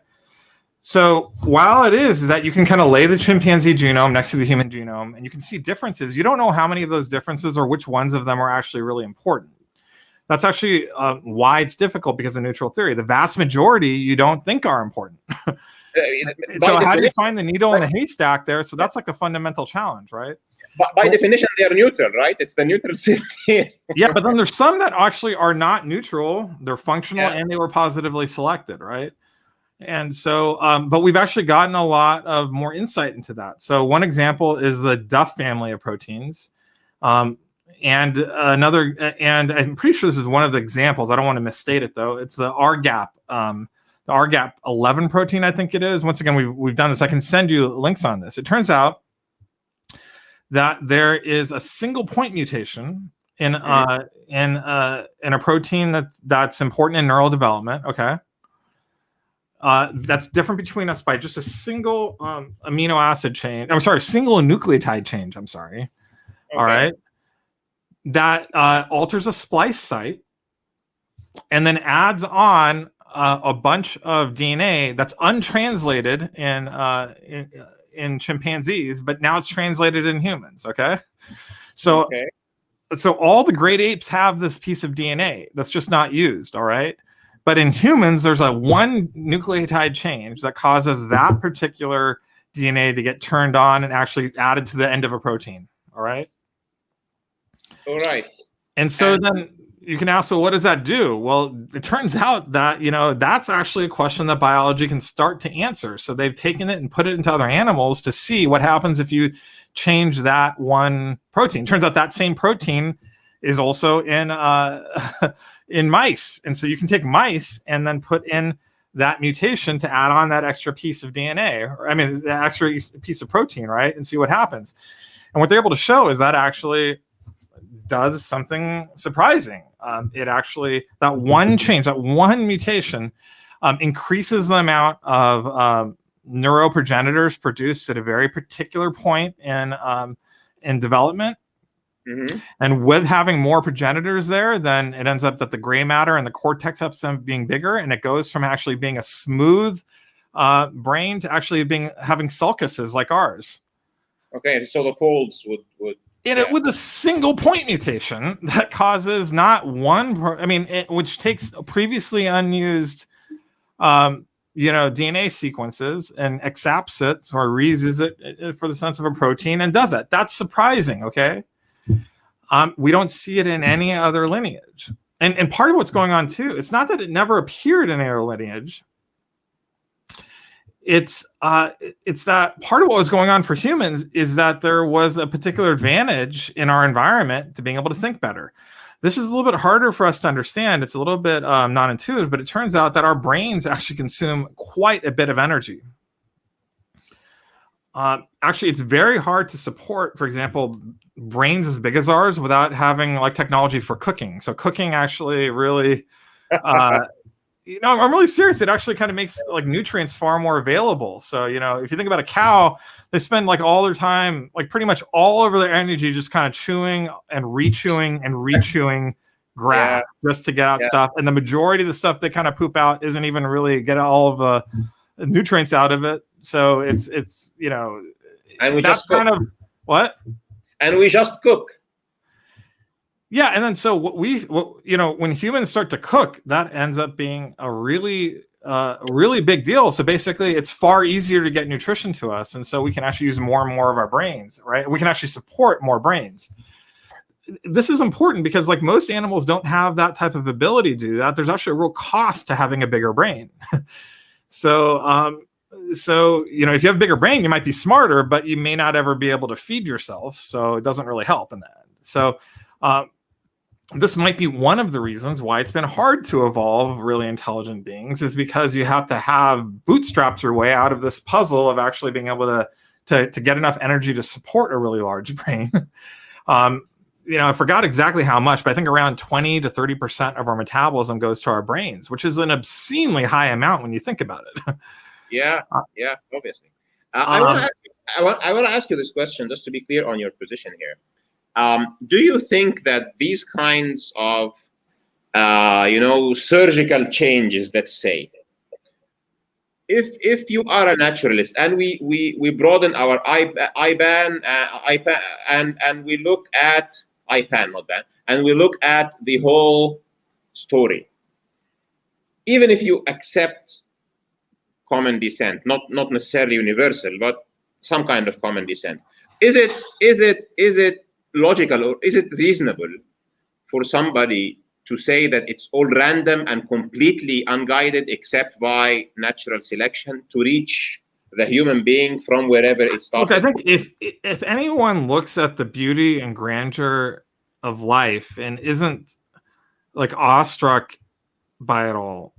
So while it is that you can kind of lay the chimpanzee genome next to the human genome and you can see differences, you don't know how many of those differences or which ones of them are actually really important. That's actually why it's difficult, because of neutral theory. The vast majority you don't think are important. So how do you find the needle in the haystack there? So that's like a fundamental challenge, right? But by definition, they are neutral, right? It's the neutral theory. Yeah, but then there's some that actually are not neutral. They're functional, and they were positively selected, right? And so, but we've actually gotten a lot of more insight into that. So one example is the Duff family of proteins. And another, and I'm pretty sure this is one of the examples. I don't want to misstate it though. It's the RGAP, the RGAP 11 protein, I think it is. Once again, we've done this. I can send you links on this. It turns out that there is a single point mutation in a protein that's important in neural development. Okay. That's different between us by just a single amino acid change. I'm sorry, single nucleotide change. I'm sorry. Okay. All right. That alters a splice site and then adds on a bunch of DNA that's untranslated in chimpanzees, but now it's translated in humans. Okay. So, so all the great apes have this piece of DNA that's just not used. All right. But in humans, there's a one nucleotide change that causes that particular DNA to get turned on and actually added to the end of a protein. All right. All right. And so then you can ask, well, what does that do? Well, it turns out that, that's actually a question that biology can start to answer. So they've taken it and put it into other animals to see what happens if you change that one protein. Turns out that same protein is also in mice. And so you can take mice and then put in that mutation to add on that extra piece of DNA, the extra piece of protein, right? And see what happens. And what they're able to show is that actually does something surprising. It actually, that one change, that one mutation increases the amount of neuroprogenitors produced at a very particular point in development. Mm-hmm. And with having more progenitors there, then it ends up that the gray matter and the cortex ends up being bigger, and it goes from actually being a smooth brain to actually having sulcuses like ours. Okay, so the folds would it with a single point mutation that causes not one, which takes previously unused, DNA sequences and accepts it or reuses it for the sense of a protein and does that. That's surprising. Okay. We don't see it in any other lineage. And part of what's going on too, it's not that it never appeared in our lineage. It's that part of what was going on for humans is that there was a particular advantage in our environment to being able to think better. This is a little bit harder for us to understand. It's a little bit non-intuitive, but it turns out that our brains actually consume quite a bit of energy. Actually, it's very hard to support, for example, brains as big as ours without having like technology for cooking. So cooking actually really, I'm really serious. It actually kind of makes like nutrients far more available. So, if you think about a cow, they spend like all their time, like pretty much all over their energy, just kind of chewing and rechewing grass just to get out stuff. And the majority of the stuff they kind of poop out isn't even really get all of the nutrients out of it. So it's and we that's just cook. kind of what? And we just cook. Yeah, and then so when humans start to cook, that ends up being a really really big deal. So basically, it's far easier to get nutrition to us, and so we can actually use more and more of our brains, right? We can actually support more brains. This is important because, like, most animals don't have that type of ability to do that. There's actually a real cost to having a bigger brain. So you know, if you have a bigger brain, you might be smarter, but you may not ever be able to feed yourself. So it doesn't really help in that. So this might be one of the reasons why it's been hard to evolve really intelligent beings, is because you have to have bootstrapped your way out of this puzzle of actually being able to get enough energy to support a really large brain. You know, I forgot exactly how much, but I think around 20 to 30% of our metabolism goes to our brains, which is an obscenely high amount when you think about it. Yeah, obviously. I want to ask you this question just to be clear on your position here. Do you think that these kinds of, you know, surgical changes, let's say, if you are a naturalist and we broaden our IBAN and we look at IPAN, not that, and we look at the whole story, even if you accept common descent, not necessarily universal, but some kind of common descent, is it logical or is it reasonable for somebody to say that it's all random and completely unguided except by natural selection to reach the human being from wherever it started? Look, I think if anyone looks at the beauty and grandeur of life and isn't like awestruck by it all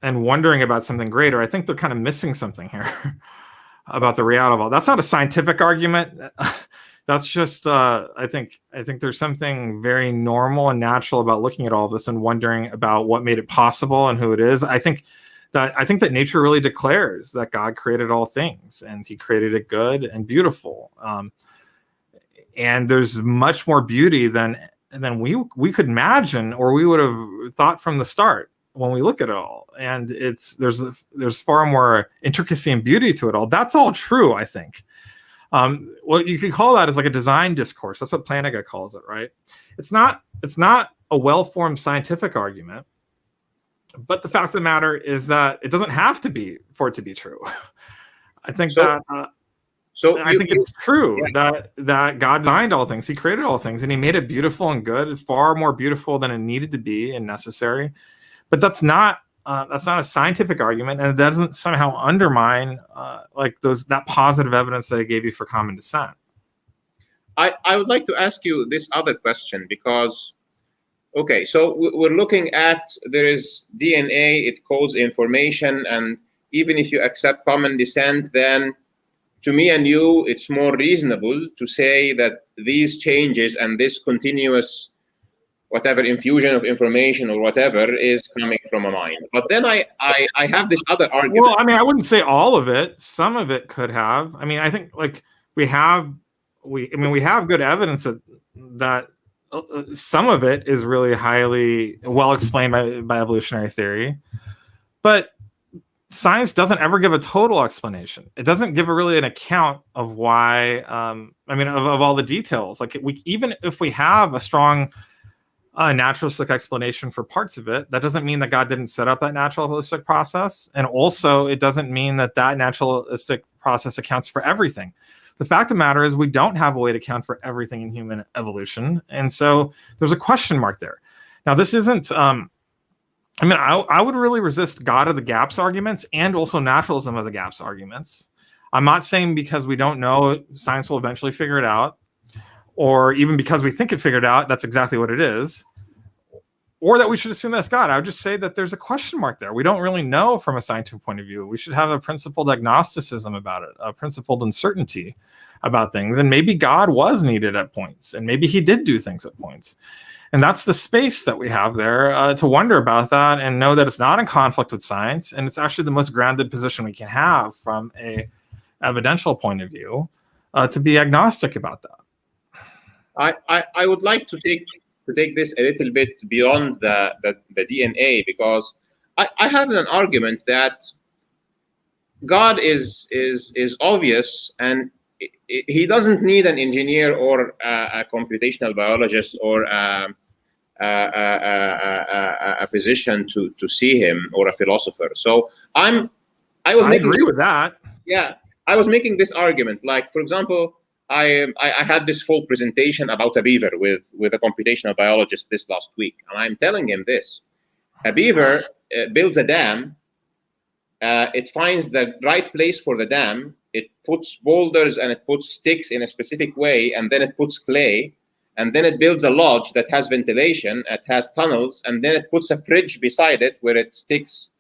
and wondering about something greater, I think they're kind of missing something here about the reality of all. That's not a scientific argument. That's just I think there's something very normal and natural about looking at all of this and wondering about what made it possible and who it is. I think that nature really declares that God created all things and he created it good and beautiful. And there's much more beauty than we could imagine or we would have thought from the start when we look at it all. And there's far more intricacy and beauty to it all. That's all true, I think. What you could call that is like a design discourse. That's what Plantinga calls it, right? It's not a well-formed scientific argument, but the fact of the matter is that it doesn't have to be for it to be true. I think it's true that God designed all things. He created all things and he made it beautiful and good, far more beautiful than it needed to be and necessary. But that's not a scientific argument, and it doesn't somehow undermine that positive evidence that I gave you for common descent. I would like to ask you this other question because, okay, so we're looking at there is DNA, it codes information, and even if you accept common descent, then to me and you, it's more reasonable to say that these changes and this continuous whatever infusion of information or whatever is coming from a mind. But then I have this other argument. Well, I mean, I wouldn't say all of it. Some of it could have. I mean, I think like we have good evidence that some of it is really highly well explained by evolutionary theory, but science doesn't ever give a total explanation. It doesn't give really an account of why. Of all the details. Like even if we have a strong naturalistic explanation for parts of it, that doesn't mean that God didn't set up that naturalistic process, and also it doesn't mean that naturalistic process accounts for everything. The fact of the matter is we don't have a way to account for everything in human evolution, and so there's a question mark there. Now, this isn't I would really resist God of the gaps arguments and also naturalism of the gaps arguments. I'm not saying because we don't know science will eventually figure it out, or even because we think it figured out, that's exactly what it is, or that we should assume that's God. I would just say that there's a question mark there. We don't really know from a scientific point of view. We should have a principled agnosticism about it, a principled uncertainty about things. And maybe God was needed at points, and maybe he did do things at points. And that's the space that we have there to wonder about that and know that it's not in conflict with science. And it's actually the most grounded position we can have from a evidential point of view to be agnostic about that. I would like to take this a little bit beyond the DNA, because I have an argument that God is obvious, and he doesn't need an engineer or a computational biologist or a physician to see him, or a philosopher. So I agree with that. Yeah, I was making this argument. Like, for example, I had this full presentation about a beaver with a computational biologist this last week, and I'm telling him this: a beaver builds a dam. It finds the right place for the dam. It puts boulders and it puts sticks in a specific way, and then it puts clay, and then it builds a lodge that has ventilation. It has tunnels, and then it puts a fridge beside it where it sticks,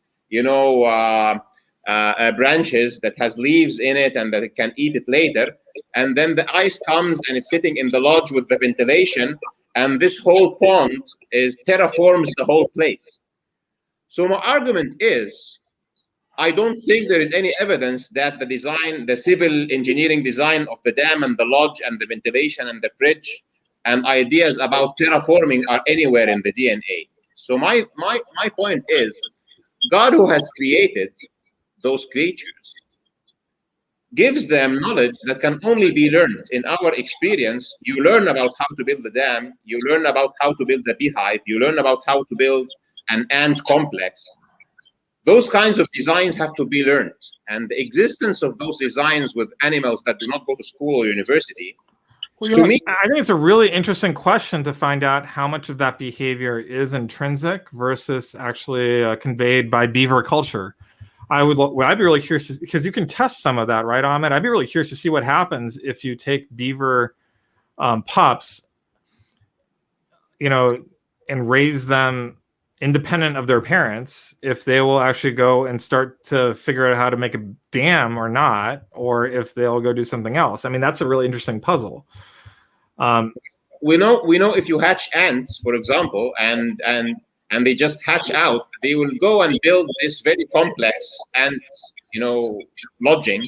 branches that has leaves in it, and that it can eat it later. And then the ice comes, and it's sitting in the lodge with the ventilation, and this whole pond terraforms the whole place. So my argument is, I don't think there is any evidence that the civil engineering design of the dam and the lodge and the ventilation and the fridge and ideas about terraforming are anywhere in the DNA. So my point is, God, who has created those creatures, gives them knowledge that can only be learned. In our experience, you learn about how to build the dam, you learn about how to build the beehive, you learn about how to build an ant complex. Those kinds of designs have to be learned. And the existence of those designs with animals that do not go to school or university, to me, I think it's a really interesting question to find out how much of that behavior is intrinsic versus actually conveyed by beaver culture. I'd be really curious, because you can test some of that, right, Ahmed? I'd be really curious to see what happens if you take beaver pups, and raise them independent of their parents, if they will actually go and start to figure out how to make a dam or not, or if they'll go do something else. I mean, that's a really interesting puzzle. We know if you hatch ants, for example, and they just hatch out, they will go and build this very complex ant, lodging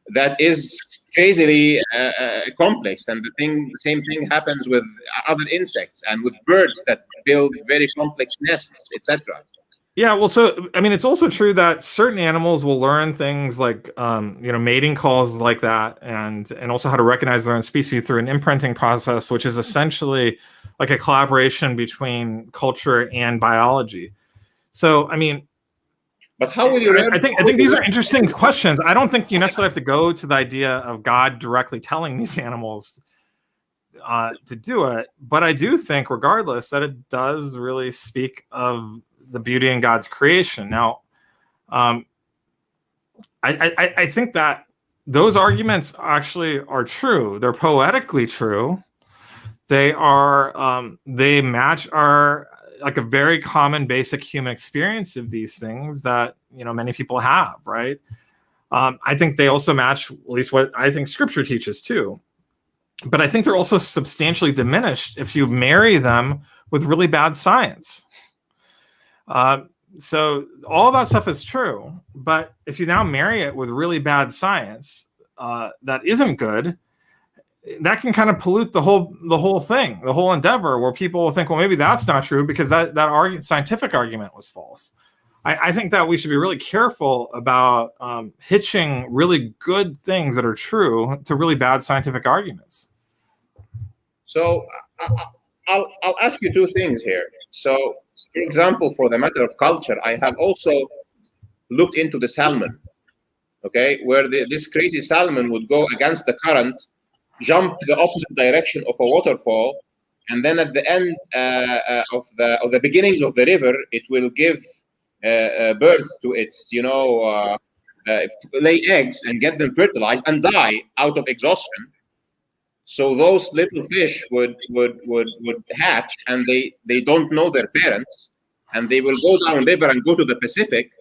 that is crazily complex. And the same thing happens with other insects and with birds that build very complex nests, etc. Yeah, well, so I mean, it's also true that certain animals will learn things like mating calls like that, and also how to recognize their own species through an imprinting process, which is essentially like a collaboration between culture and biology. So, I mean, but how will you learn? I think these are interesting questions. I don't think you necessarily have to go to the idea of God directly telling these animals to do it, but I do think, regardless, that it does really speak of the beauty in God's creation. Now, I think that those arguments actually are true. They're poetically true. They are they match our like a very common basic human experience of these things that many people have, right? I think they also match at least what I think Scripture teaches too. But I think they're also substantially diminished if you marry them with really bad science. So all of that stuff is true, but if you now marry it with really bad science that isn't good, that can kind of pollute the whole thing, the whole endeavor, where people will think, well, maybe that's not true because that scientific argument was false. I think that we should be really careful about hitching really good things that are true to really bad scientific arguments. So I'll ask you two things here. So, for example, for the matter of culture, I have also looked into the salmon, okay, where this crazy salmon would go against the current, jump the opposite direction of a waterfall, and then at the end of the beginnings of the river, it will give birth to its, lay eggs and get them fertilized and die out of exhaustion. So those little fish would hatch, and they don't know their parents, and they will go down river and go to the Pacific,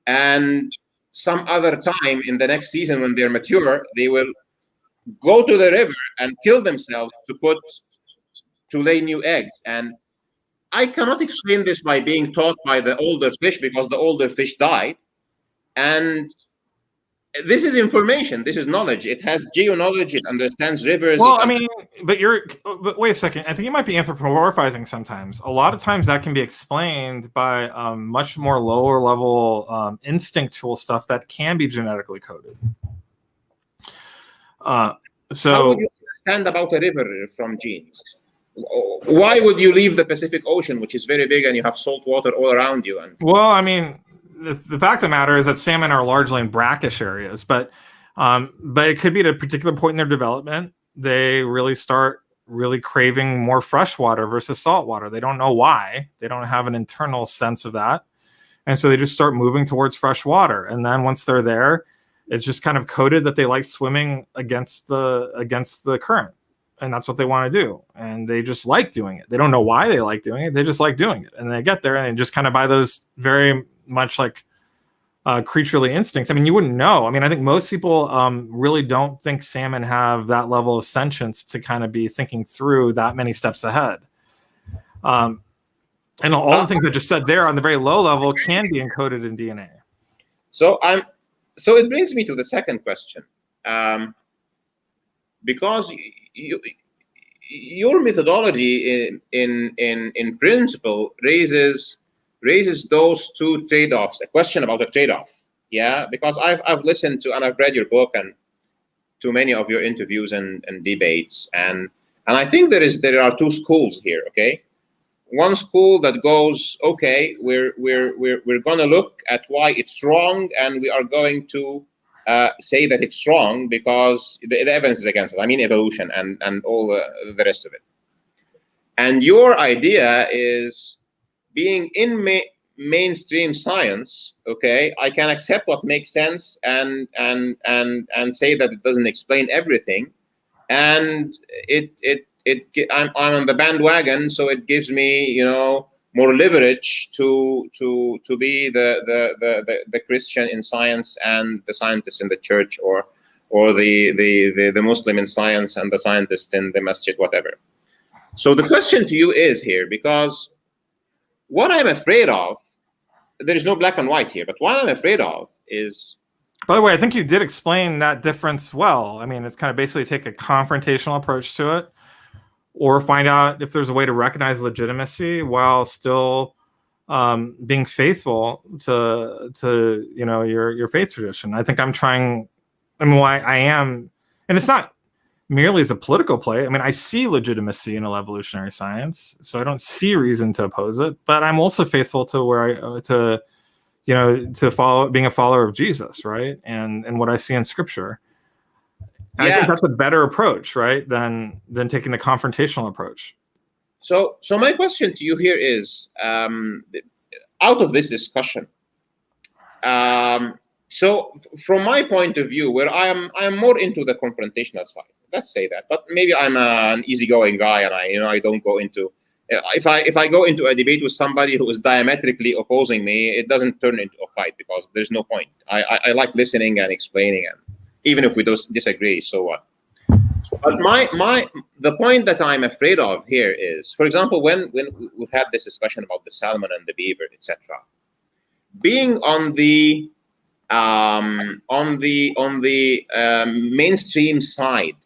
and some other time in the next season when they're mature, they will go to the river and kill themselves to lay new eggs. And I cannot explain this by being taught by the older fish, because the older fish died. And this is information. This is knowledge. It has geo-knowledge. It understands rivers. Well, I mean, but wait a second. I think you might be anthropomorphizing sometimes. A lot of times that can be explained by much more lower level instinctual stuff that can be genetically coded. So how would you understand about a river from genes? Why would you leave the Pacific Ocean, which is very big, and you have salt water all around you? And well, I mean, the fact of the matter is that salmon are largely in brackish areas, but it could be at a particular point in their development they really start really craving more fresh water versus salt water. They don't know why. They don't have an internal sense of that, and so they just start moving towards fresh water. And then once they're there, it's just kind of coded that they like swimming against the current. And that's what they want to do. And they just like doing it. They don't know why they like doing it. They just like doing it. And they get there and just kind of by those very much like creaturely instincts. I mean, you wouldn't know. I mean, I think most people really don't think salmon have that level of sentience to kind of be thinking through that many steps ahead. And all the things I just said there on the very low level can be encoded in DNA. So it brings me to the second question. Because your methodology in principle raises those two trade-offs. A question about a trade-off, yeah. Because I've listened to and I've read your book and to many of your interviews and debates, and I think there are two schools here. Okay, one school that goes, okay, we're going to look at why it's wrong, and we are going to say that it's wrong because the evidence is against it. I mean, evolution and all the rest of it. And your idea is being in mainstream science. Okay, I can accept what makes sense and say that it doesn't explain everything, and I'm on the bandwagon, so it gives me more leverage to be the Christian in science and the scientist in the church, or the Muslim in science and the scientist in the masjid, whatever. So the question to you is here, because what I'm afraid of, there is no black and white here, but what I'm afraid of is. By the way, I think you did explain that difference well. I mean, it's kind of basically take a confrontational approach to it, or find out if there's a way to recognize legitimacy while still being faithful to your faith tradition. I think I'm trying. I mean, why I am, and it's not merely as a political play. I mean, I see legitimacy in evolutionary science, so I don't see reason to oppose it. But I'm also faithful to follow, being a follower of Jesus, right? And what I see in Scripture. Yeah. I think that's a better approach, right, than taking the confrontational approach. So my question to you here is, out of this discussion, so from my point of view, where I am more into the confrontational side, let's say that, but maybe I'm an easygoing guy, and I don't go into, if I go into a debate with somebody who is diametrically opposing me, it doesn't turn into a fight because there's no point. I like listening and explaining, and even if we disagree, so what? But the point that I'm afraid of here is, for example, when we've had this discussion about the salmon and the beaver, etc., being on the mainstream side,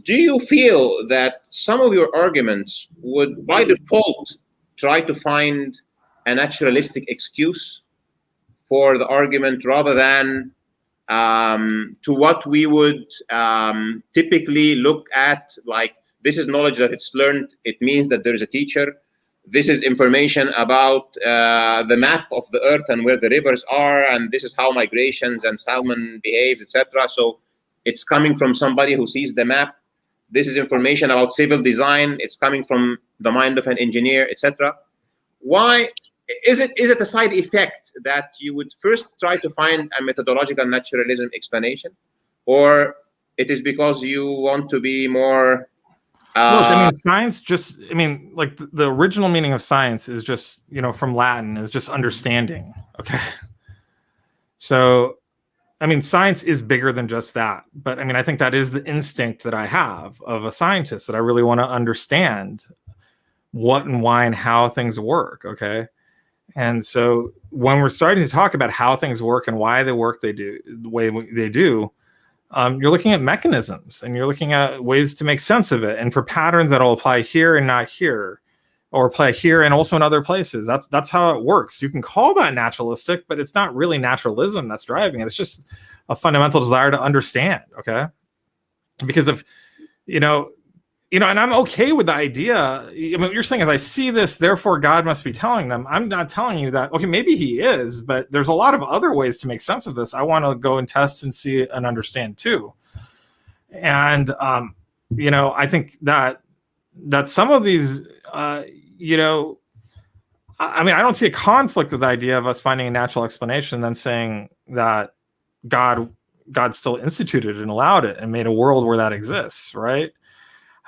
do you feel that some of your arguments would, by default, try to find a naturalistic excuse for the argument rather than to what we would typically look at, like, this is knowledge that it's learned, it means that there is a teacher, this is information about the map of the earth and where the rivers are, and this is how migrations and salmon behaves, etc. So it's coming from somebody who sees the map. This is information about civil design, it's coming from the mind of an engineer, etc. Why is it a side effect that you would first try to find a methodological naturalism explanation, or it is because you want to be more Look, I mean, science just, I mean, like the original meaning of science is just, from Latin, is just understanding. Okay. So, I mean, science is bigger than just that. But I mean, I think that is the instinct that I have of a scientist, that I really want to understand what and why and how things work. Okay. And so when we're starting to talk about how things work and why they work the way they do, you're looking at mechanisms, and you're looking at ways to make sense of it, and for patterns that'll apply here and not here, or apply here and also in other places. That's how it works. You can call that naturalistic, but it's not really naturalism that's driving it. It's just a fundamental desire to understand. Okay, because if you know, and I'm okay with the idea. I mean, what you're saying is I see this, therefore God must be telling them. I'm not telling you that, okay, maybe he is, but there's a lot of other ways to make sense of this. I want to go and test and see and understand too. And, you know, I think that some of these, you know, I mean, I don't see a conflict with the idea of us finding a natural explanation, then saying that God still instituted and allowed it and made a world where that exists, right?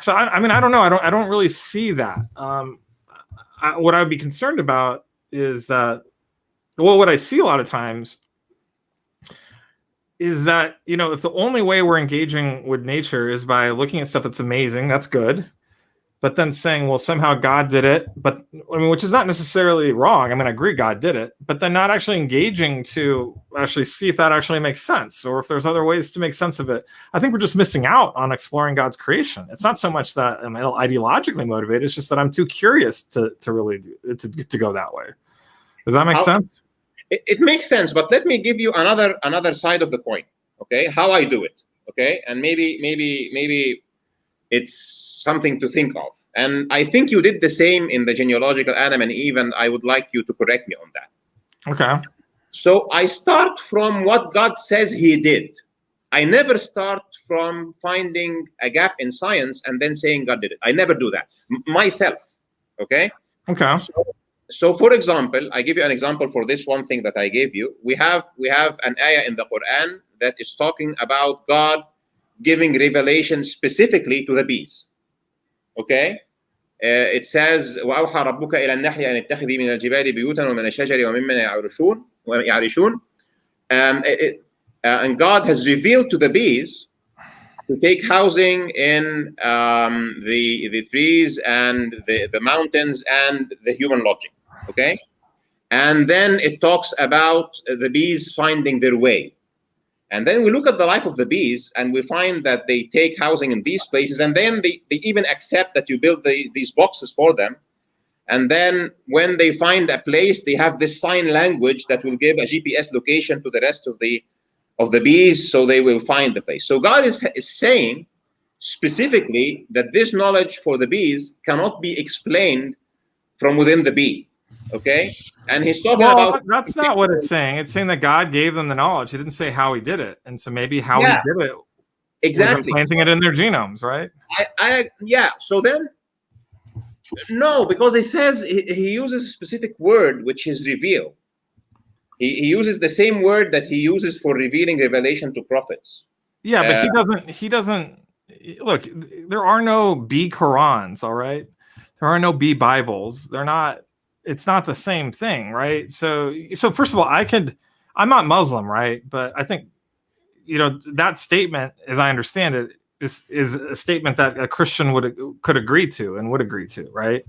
So I mean, I don't know. I don't really see that. What I would be concerned about is that, well, what I see a lot of times is that, you know, if the only way we're engaging with nature is by looking at stuff that's amazing, that's good. But then saying, well, somehow God did it, but I mean, which is not necessarily wrong. I mean, I agree God did it, but then not actually engaging to actually see if that actually makes sense or if there's other ways to make sense of it. I think we're just missing out on exploring God's creation. It's not so much that I'm ideologically motivated. It's just that I'm too curious to really to go that way. Does that make sense? It makes sense, but let me give you another side of the coin. Okay, how I do it. Okay, and maybe it's something to think of. And I think you did the same in the genealogical Adam and Eve, and I would like you to correct me on that. Okay. So I start from what God says he did. I never start from finding a gap in science and then saying God did it. I never do that myself. Okay? Okay. So for example, I give you an example for this one thing that I gave you. We have an ayah in the Quran that is talking about God giving revelation specifically to the bees. Okay? It says وأوحى ربك إلى النحل أن اتخذي من الجبال بيوتا ومن الشجر وممن يعرشون. And God has revealed to the bees to take housing in the trees and the mountains and the human lodging. Okay? And then it talks about the bees finding their way. And then we look at the life of the bees and we find that they take housing in these places, and then they even accept that you build these boxes for them. And then when they find a place, they have this sign language that will give a GPS location to the rest of the bees, so they will find the place. So God is saying specifically that this knowledge for the bees cannot be explained from within the bee. Okay? And he's talking about... That's not what it's saying. It's saying that God gave them the knowledge. He didn't say how he did it. And so maybe how he did it, exactly, planting it in their genomes, right? So then, no, because he says he uses a specific word, which is reveal. He uses the same word that he uses for revealing revelation to prophets. Yeah, but he doesn't look, there are no bee Qurans, all right? There are no bee Bibles. It's not the same thing, right? So first of all, I'm not Muslim, right? But I think, you know, that statement, as I understand it, is a statement that a Christian could agree to and would agree to, right?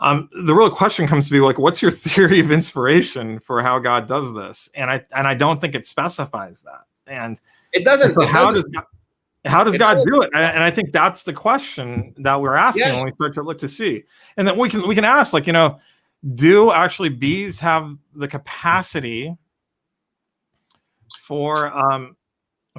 The real question comes to be like, what's your theory of inspiration for how God does this? And I don't think it specifies that. And it doesn't. So how does God do it? And I think that's the question that we're asking when we start to look to see. And then we can ask, like, you know, do actually bees have the capacity for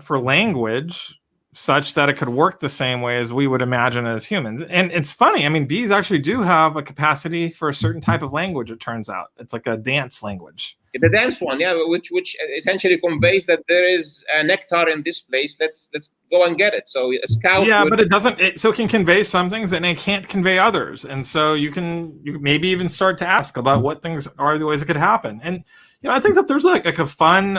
language such that it could work the same way as we would imagine as humans? And it's funny. I mean, bees actually do have a capacity for a certain type of language. It turns out it's like a dance language. The dance one, which essentially conveys that there is a nectar in this place. Let's go and get it. So a scout. Yeah, but it doesn't. So it can convey some things and it can't convey others. And so you maybe even start to ask about what things are the ways it could happen. And you know, I think that there's like a fun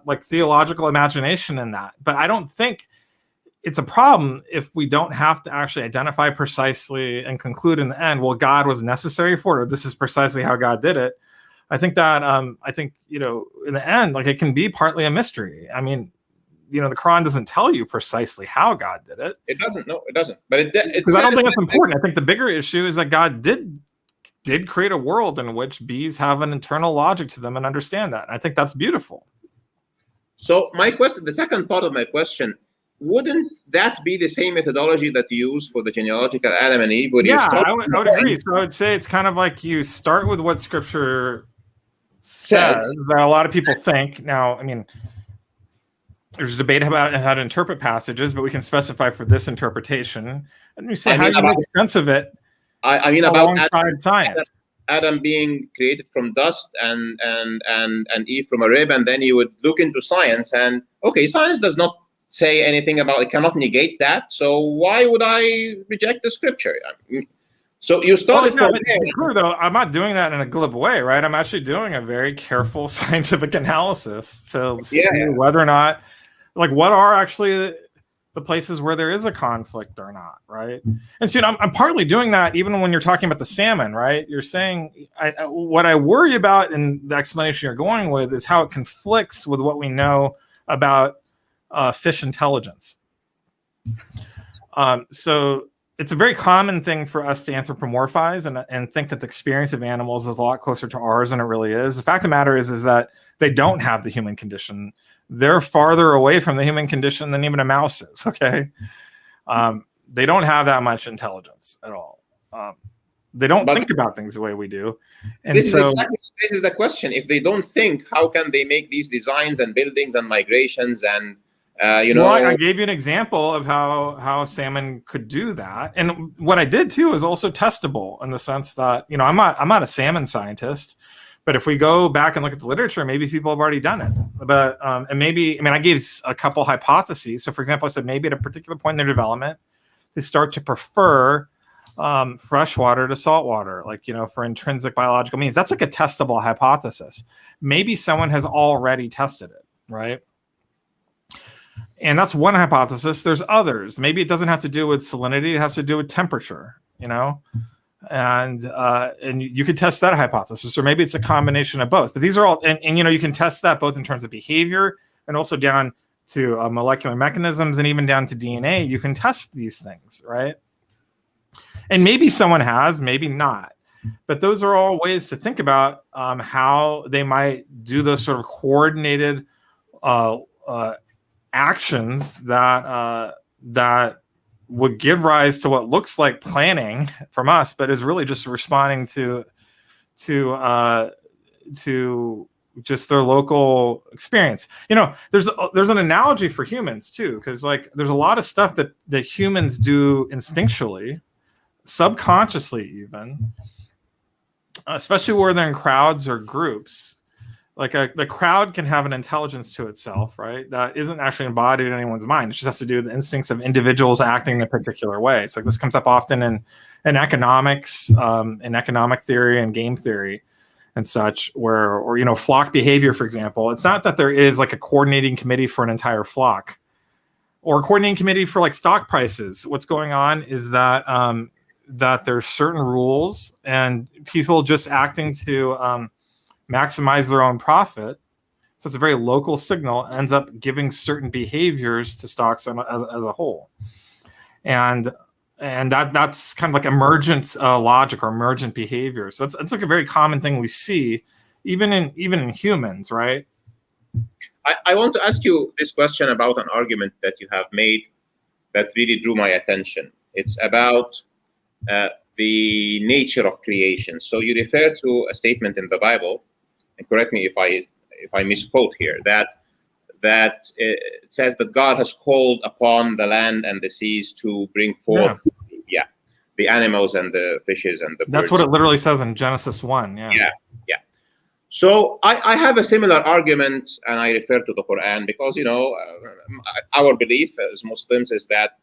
like theological imagination in that. But I don't think it's a problem if we don't have to actually identify precisely and conclude in the end, well, God was necessary for it, or this is precisely how God did it. I think that you know, in the end, like, it can be partly a mystery. I mean, you know, the Quran doesn't tell you precisely how God did it. It doesn't. No, it doesn't. But because I don't think it's important. I think the bigger issue is that God did create a world in which bees have an internal logic to them and understand that. I think that's beautiful. So my question, the second part of my question, wouldn't that be the same methodology that you use for the genealogical Adam and Eve? I would agree. So I would say it's kind of like you start with what Scripture says that a lot of people think. Now, I mean, there's debate about how to interpret passages, but we can specify for this interpretation. And we say I how mean you about make sense of it I mean about alongside science. Adam being created from dust and Eve from a rib, and then you would look into science and okay, science does not say anything about it, cannot negate that. So why would I reject the scripture? So you started from there. True, though, I'm not doing that in a glib way, right? I'm actually doing a very careful scientific analysis to see whether or not, like, what are actually the places where there is a conflict or not, right? And so, I'm partly doing that even when you're talking about the salmon, right? You're saying what I worry about in the explanation you're going with is how it conflicts with what we know about fish intelligence. So it's a very common thing for us to anthropomorphize and think that the experience of animals is a lot closer to ours than it really is. The fact of the matter is that they don't have the human condition. They're farther away from the human condition than even a mouse is, okay? They don't have that much intelligence at all. They don't think about things the way we do. And this is the question. If they don't think, how can they make these designs and buildings and migrations and Well, I gave you an example of how salmon could do that, and what I did too is also testable in the sense that I'm not a salmon scientist, but if we go back and look at the literature, maybe people have already done it. But and maybe I gave a couple hypotheses. So, for example, I said maybe at a particular point in their development, they start to prefer fresh water to salt water, like for intrinsic biological means. That's like a testable hypothesis. Maybe someone has already tested it, right? And that's one hypothesis. There's others. Maybe it doesn't have to do with salinity. It has to do with temperature, and you could test that hypothesis, or maybe it's a combination of both. But these are all, and you can test that both in terms of behavior and also down to molecular mechanisms and even down to DNA. You can test these things, right? And maybe someone has, maybe not. But those are all ways to think about how they might do those sort of coordinated actions that would give rise to what looks like planning from us, but is really just responding to just their local experience. There's an analogy for humans too, because like there's a lot of stuff that humans do instinctually, subconsciously even, especially where they're in crowds or groups. Like the crowd can have an intelligence to itself, right? That isn't actually embodied in anyone's mind. It just has to do with the instincts of individuals acting in a particular way. So this comes up often in economics, in economic theory and game theory and such, or flock behavior, for example. It's not that there is like a coordinating committee for an entire flock or a coordinating committee for like stock prices. What's going on is that that there's certain rules and people just acting to maximize their own profit. So it's a very local signal, ends up giving certain behaviors to stocks as a whole. And that's kind of like emergent logic or emergent behavior. So it's like a very common thing we see even in humans, right? I want to ask you this question about an argument that you have made that really drew my attention. It's about the nature of creation. So you refer to a statement in the Bible, and correct me if I misquote here, that it says that God has called upon the land and the seas to bring forth the animals and the fishes and the birds. That's what it literally says in Genesis 1. Yeah. So I have a similar argument, and I refer to the Quran because our belief as Muslims is that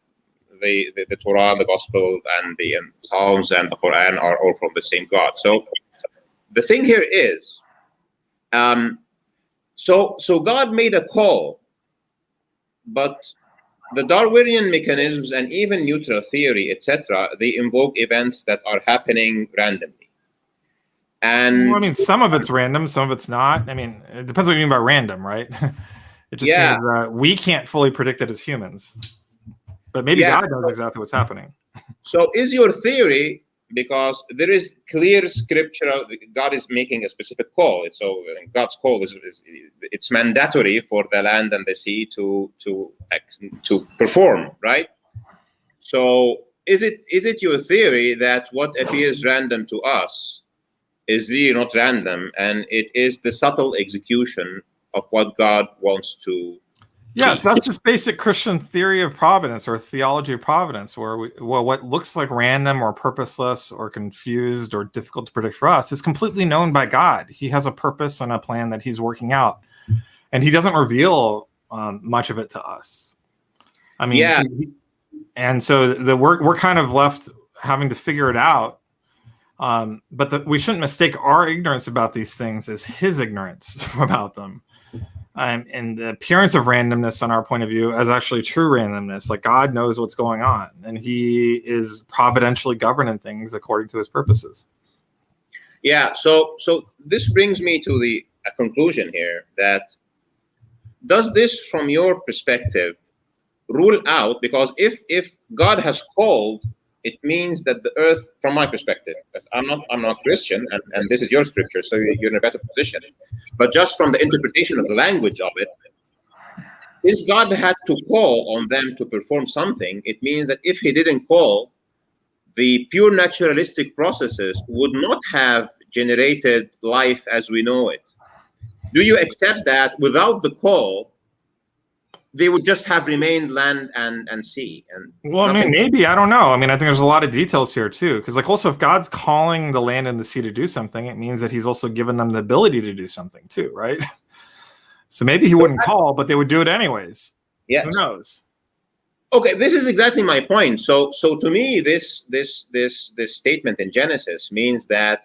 the Torah, the Gospel, and the Psalms and the Quran are all from the same God. So the thing here is, so God made a call, but the Darwinian mechanisms and even neutral theory, etc., they invoke events that are happening randomly. And some of it's random, some of it's not. It depends what you mean by random, right? It just means that we can't fully predict it as humans, but maybe God knows exactly what's happening. So is your theory, because there is clear scriptural, God is making a specific call. So God's call is it's mandatory for the land and the sea to perform, right? So is it your theory that what appears random to us is really not random, and it is the subtle execution of what God wants to Yeah, so that's just basic Christian theory of providence or theology of providence, where what looks like random or purposeless or confused or difficult to predict for us is completely known by God. He has a purpose and a plan that he's working out, and he doesn't reveal much of it to us. I mean, Yeah. and so we're kind of left having to figure it out. But we shouldn't mistake our ignorance about these things as his ignorance about them. And the appearance of randomness on our point of view as actually true randomness. Like God knows what's going on, and he is providentially governing things according to his purposes. Yeah. So this brings me to a conclusion here, that does this, from your perspective, rule out, because if God has called, it means that the earth, from my perspective, I'm not Christian, and this is your scripture, so you're in a better position. But just from the interpretation of the language of it, since God had to call on them to perform something, it means that if he didn't call, the pure naturalistic processes would not have generated life as we know it. Do you accept that without the call, they would just have remained land and sea? And well, I mean, maybe, I don't know. I mean, I think there's a lot of details here too, because like also if God's calling the land and the sea to do something, it means that he's also given them the ability to do something too, right? So maybe he wouldn't call, but they would do it anyways. Yes. Who knows? Okay, this is exactly my point. So to me, this statement in Genesis means that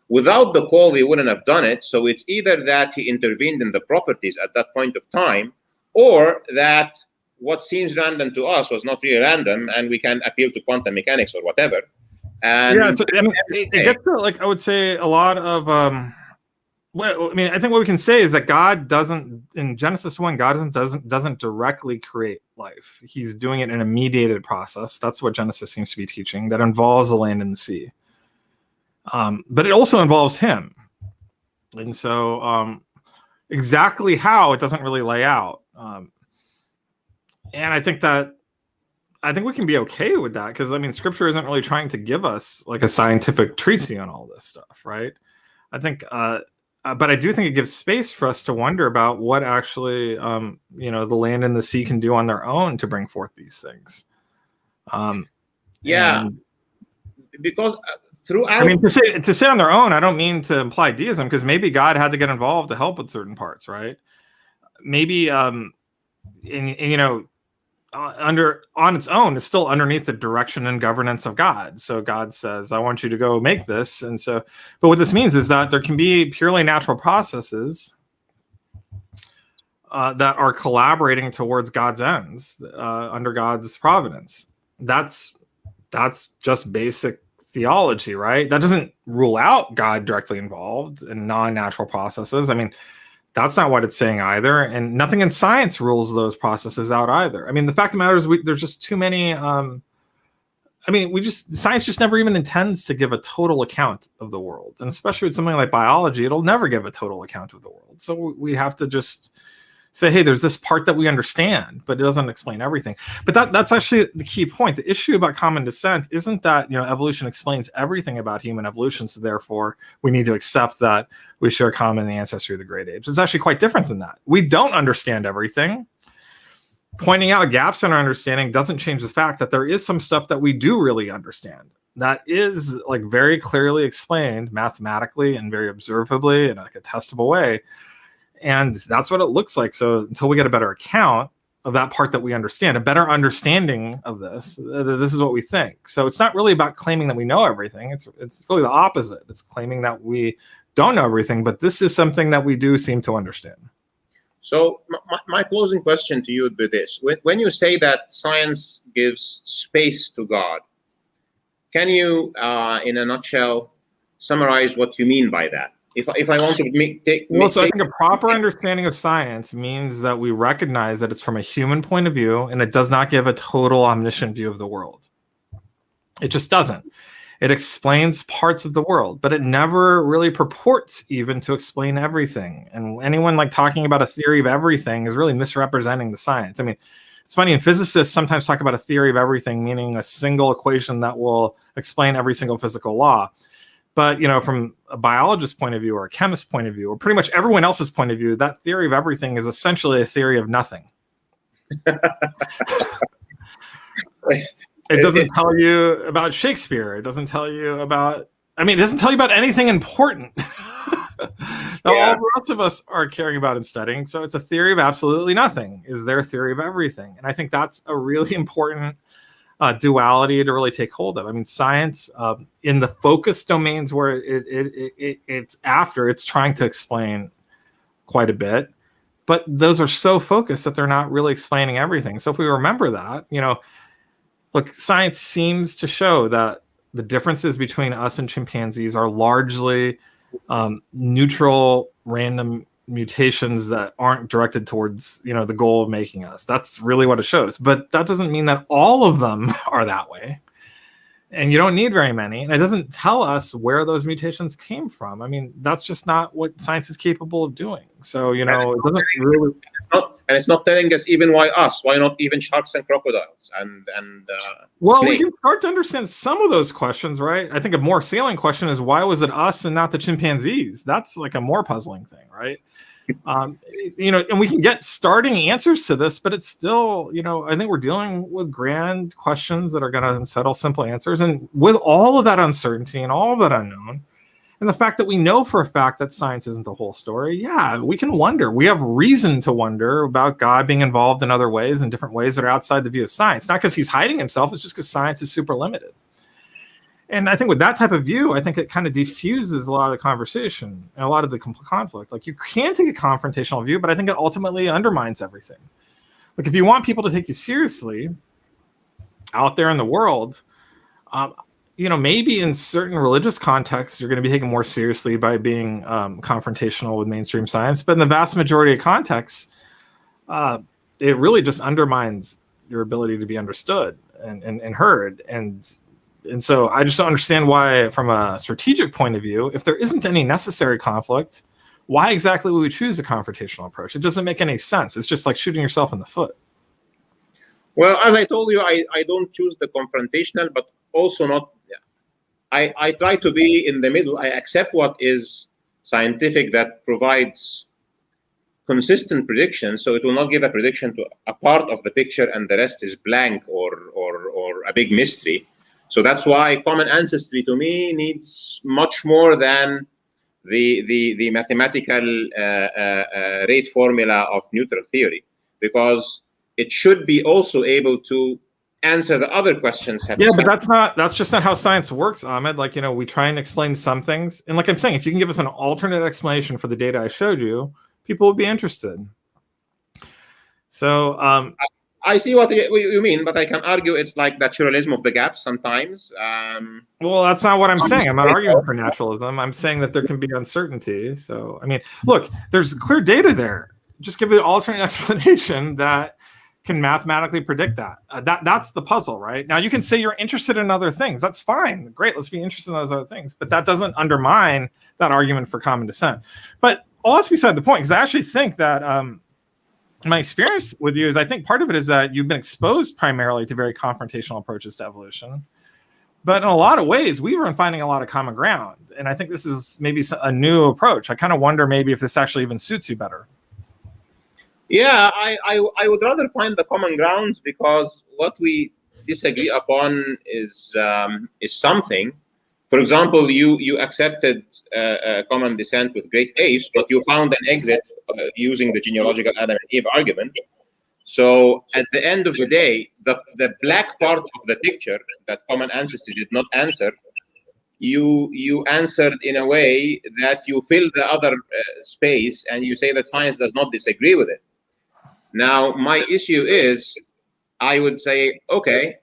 without the call, he wouldn't have done it. So it's either that he intervened in the properties at that point of time, or that what seems random to us was not really random, and we can appeal to quantum mechanics or whatever. And yeah, so, I mean, it gets to, like, I would say a lot of well, I mean, I think what we can say is that God doesn't, in Genesis 1, God doesn't directly create life. He's doing it in a mediated process. That's what Genesis seems to be teaching, that involves the land and the sea. But it also involves him. And so exactly how, it doesn't really lay out. And I think we can be okay with that, because I mean, scripture isn't really trying to give us like a scientific treatise on all this stuff, right? I think but I do think it gives space for us to wonder about what actually the land and the sea can do on their own to bring forth these things. Because throughout, I mean, to say on their own, I don't mean to imply deism, because maybe God had to get involved to help with certain parts, right? Maybe on its own, it's still underneath the direction and governance of God. So God says, I want you to go make this. And so, but what this means is that there can be purely natural processes that are collaborating towards God's ends under God's providence. That's just basic theology, right? That doesn't rule out God directly involved in non-natural processes. I mean, that's not what it's saying either, and nothing in science rules those processes out either. I mean, the fact of the matter is, there's just too many. Science just never even intends to give a total account of the world, and especially with something like biology, it'll never give a total account of the world. So we have to just say, hey, there's this part that we understand, but it doesn't explain everything. But that's actually the key point. The issue about common descent isn't that evolution explains everything about human evolution, so therefore we need to accept that we share common ancestry of the great apes. It's actually quite different than that. We don't understand everything. Pointing out gaps in our understanding doesn't change the fact that there is some stuff that we do really understand that is like very clearly explained mathematically and very observably in like a testable way. And that's what it looks like. So until we get a better account of that part that we understand, a better understanding of this is what we think. So it's not really about claiming that we know everything. It's really the opposite. It's claiming that we don't know everything, but this is something that we do seem to understand. So my closing question to you would be this. When you say that science gives space to God, can you, in a nutshell, summarize what you mean by that? If I want to I think a proper understanding of science means that we recognize that it's from a human point of view, and it does not give a total omniscient view of the world. It just doesn't. It explains parts of the world, but it never really purports even to explain everything. And anyone like talking about a theory of everything is really misrepresenting the science. I mean, it's funny, and physicists sometimes talk about a theory of everything, meaning a single equation that will explain every single physical law. But, from a biologist's point of view or a chemist's point of view, or pretty much everyone else's point of view, that theory of everything is essentially a theory of nothing. It doesn't tell you about Shakespeare. It doesn't tell you about, it doesn't tell you about anything important. Now, all the rest of us are caring about and studying. So it's a theory of absolutely nothing is their theory of everything. And I think that's a really important duality to really take hold of. Science in the focus domains where it's trying to explain quite a bit, but those are so focused that they're not really explaining everything. So if we remember that, look, science seems to show that the differences between us and chimpanzees are largely neutral, random mutations that aren't directed towards, the goal of making us. That's really what it shows. But that doesn't mean that all of them are that way. And you don't need very many. And it doesn't tell us where those mutations came from. That's just not what science is capable of doing. So, it doesn't really... It's not telling us even why not even sharks and crocodiles and well, snakes. We can start to understand some of those questions, right? I think a more salient question is why was it us and not the chimpanzees? That's like a more puzzling thing, right? And we can get starting answers to this, but it's still, I think we're dealing with grand questions that are going to unsettle simple answers. And with all of that uncertainty and all of that unknown, and the fact that we know for a fact that science isn't the whole story, we can wonder. We have reason to wonder about God being involved in other ways, in different ways that are outside the view of science. Not because he's hiding himself, it's just because science is super limited. And I think with that type of view, I think it kind of diffuses a lot of the conversation and a lot of the conflict. Like, you can take a confrontational view, but I think it ultimately undermines everything. Like, if you want people to take you seriously out there in the world, maybe in certain religious contexts, you're going to be taken more seriously by being confrontational with mainstream science. But in the vast majority of contexts, it really just undermines your ability to be understood and heard. And so I just don't understand why, from a strategic point of view, if there isn't any necessary conflict, why exactly would we choose a confrontational approach? It doesn't make any sense. It's just like shooting yourself in the foot. Well, as I told you, I don't choose the confrontational, but also not. I try to be in the middle. I accept what is scientific that provides consistent predictions, so it will not give a prediction to a part of the picture and the rest is blank or a big mystery. So that's why common ancestry to me needs much more than the mathematical rate formula of neutral theory, because it should be also able to answer the other questions. Yeah, but that's just not how science works, Ahmed. Like, we try and explain some things. And like I'm saying, if you can give us an alternate explanation for the data I showed you, people will be interested. So I see what you mean, but I can argue it's like naturalism of the gaps sometimes. Well, that's not what I'm saying. I'm not arguing for naturalism. I'm saying that there can be uncertainty. So, look, there's clear data there. Just give it an alternate explanation that can mathematically predict that. That's the puzzle, right? Now, you can say you're interested in other things. That's fine. Great. Let's be interested in those other things. But that doesn't undermine that argument for common descent. But all that's beside the point, because I actually think that my experience with you is, I think part of it is that you've been exposed primarily to very confrontational approaches to evolution. But in a lot of ways, we've been finding a lot of common ground. And I think this is maybe a new approach. I kind of wonder maybe if this actually even suits you better. Yeah, I would rather find the common grounds, because what we disagree upon is something. For example, you accepted common descent with great apes, but you found an exit using the genealogical Adam and Eve argument. So at the end of the day, the black part of the picture that common ancestry did not answer, you answered in a way that you fill the other space, and you say that science does not disagree with it. Now, my issue is, I would say, okay,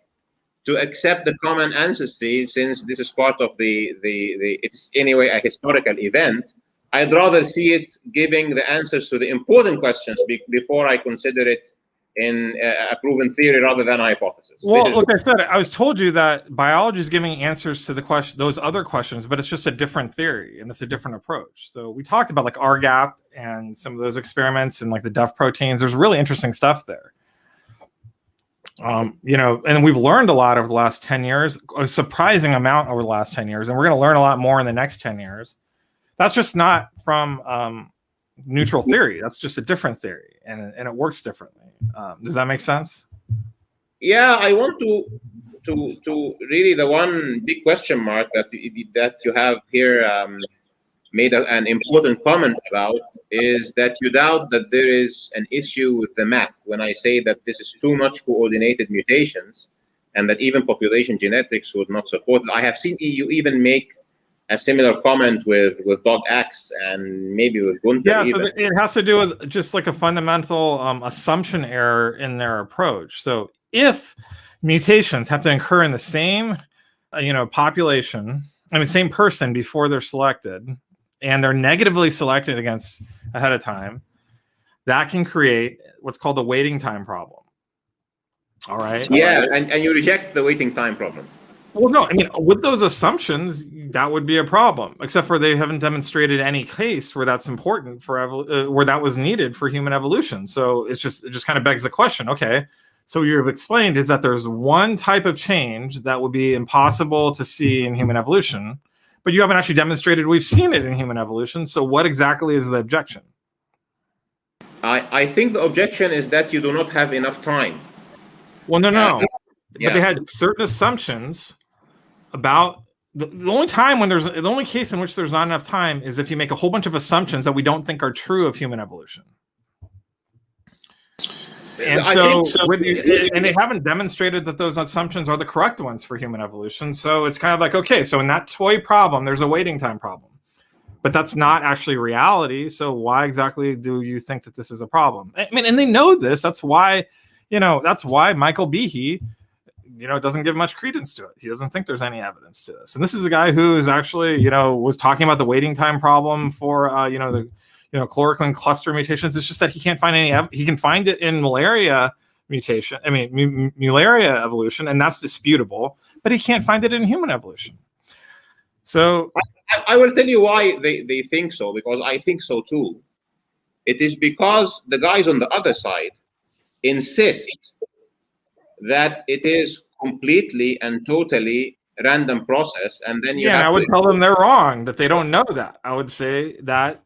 to accept the common ancestry, since this is part of it's anyway a historical event, I'd rather see it giving the answers to the important questions before I consider it in a proven theory rather than a hypothesis. Well, like I said, I was told you that biology is giving answers to those other questions, but it's just a different theory and it's a different approach. So we talked about like RGAP and some of those experiments and like the DUF proteins. There's really interesting stuff there. And we've learned a lot over the last 10 years, a surprising amount over the last 10 years, and we're going to learn a lot more in the next 10 years. That's just not from neutral theory. That's just a different theory, and it works differently. Does that make sense? Yeah, I want to really, the one big question mark that you have here made an important comment about is that you doubt that there is an issue with the math when I say that this is too much coordinated mutations and that even population genetics would not support it. I have seen you even make a similar comment with Dog X and maybe with Gunther. Yeah, even. so it has to do with just like a fundamental assumption error in their approach. So if mutations have to occur in the same population, same person before they're selected, and they're negatively selected against ahead of time, that can create what's called the waiting time problem. All right. Yeah, and you reject the waiting time problem. Well, no, with those assumptions, that would be a problem, except for they haven't demonstrated any case where that's important for where that was needed for human evolution. So it just kind of begs the question. Okay, so what you've explained is that there's one type of change that would be impossible to see in human evolution, but you haven't actually demonstrated we've seen it in human evolution. So what exactly is the objection? I think the objection is that you do not have enough time. Well, no. But they had certain assumptions about the only case in which there's not enough time is if you make a whole bunch of assumptions that we don't think are true of human evolution. And and they haven't demonstrated that those assumptions are the correct ones for human evolution. So it's kind of like, okay, so in that toy problem, there's a waiting time problem, but that's not actually reality. So why exactly do you think that this is a problem? And they know this. That's why Michael Behe, doesn't give much credence to it. He doesn't think there's any evidence to this. And this is a guy who is actually, was talking about the waiting time problem for, chloroquine cluster mutations. It's just that he can't find any. He can find it in malaria mutation. Malaria evolution, and that's disputable. But he can't find it in human evolution. So I will tell you why they think so, because I think so too. It is because the guys on the other side insist that it is completely and totally random process, and then I would tell them they're wrong, that they don't know that. I would say that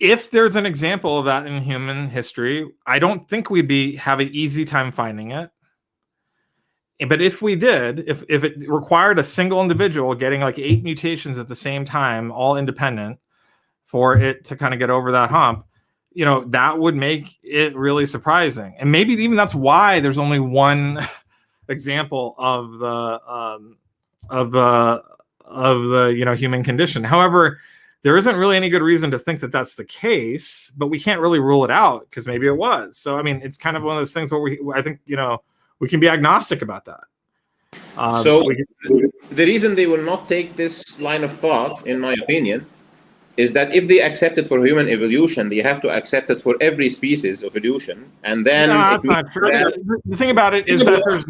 if there's an example of that in human history, I don't think we'd have an easy time finding it. But if we did, if it required a single individual getting like 8 mutations at the same time, all independent, for it to kind of get over that hump, that would make it really surprising. And maybe even that's why there's only one example of the human condition. However, there isn't really any good reason to think that that's the case, but we can't really rule it out because maybe it was. So, it's kind of one of those things where I think, we can be agnostic about that. The reason they will not take this line of thought, in my opinion, is that if they accept it for human evolution, they have to accept it for every species of evolution. And then that's not true. The thing about it is that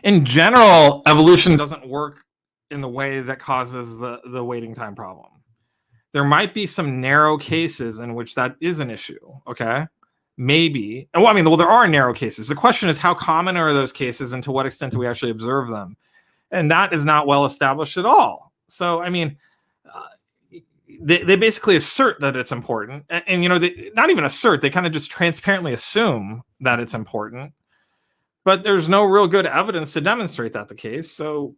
in general, evolution doesn't work in the way that causes the waiting time problem. There might be some narrow cases in which that is an issue. Okay. Maybe. Well, there are narrow cases. The question is, how common are those cases and to what extent do we actually observe them? And that is not well established at all. So, they basically assert that it's important. And they not even assert, they kind of just transparently assume that it's important. But there's no real good evidence to demonstrate that the case. So,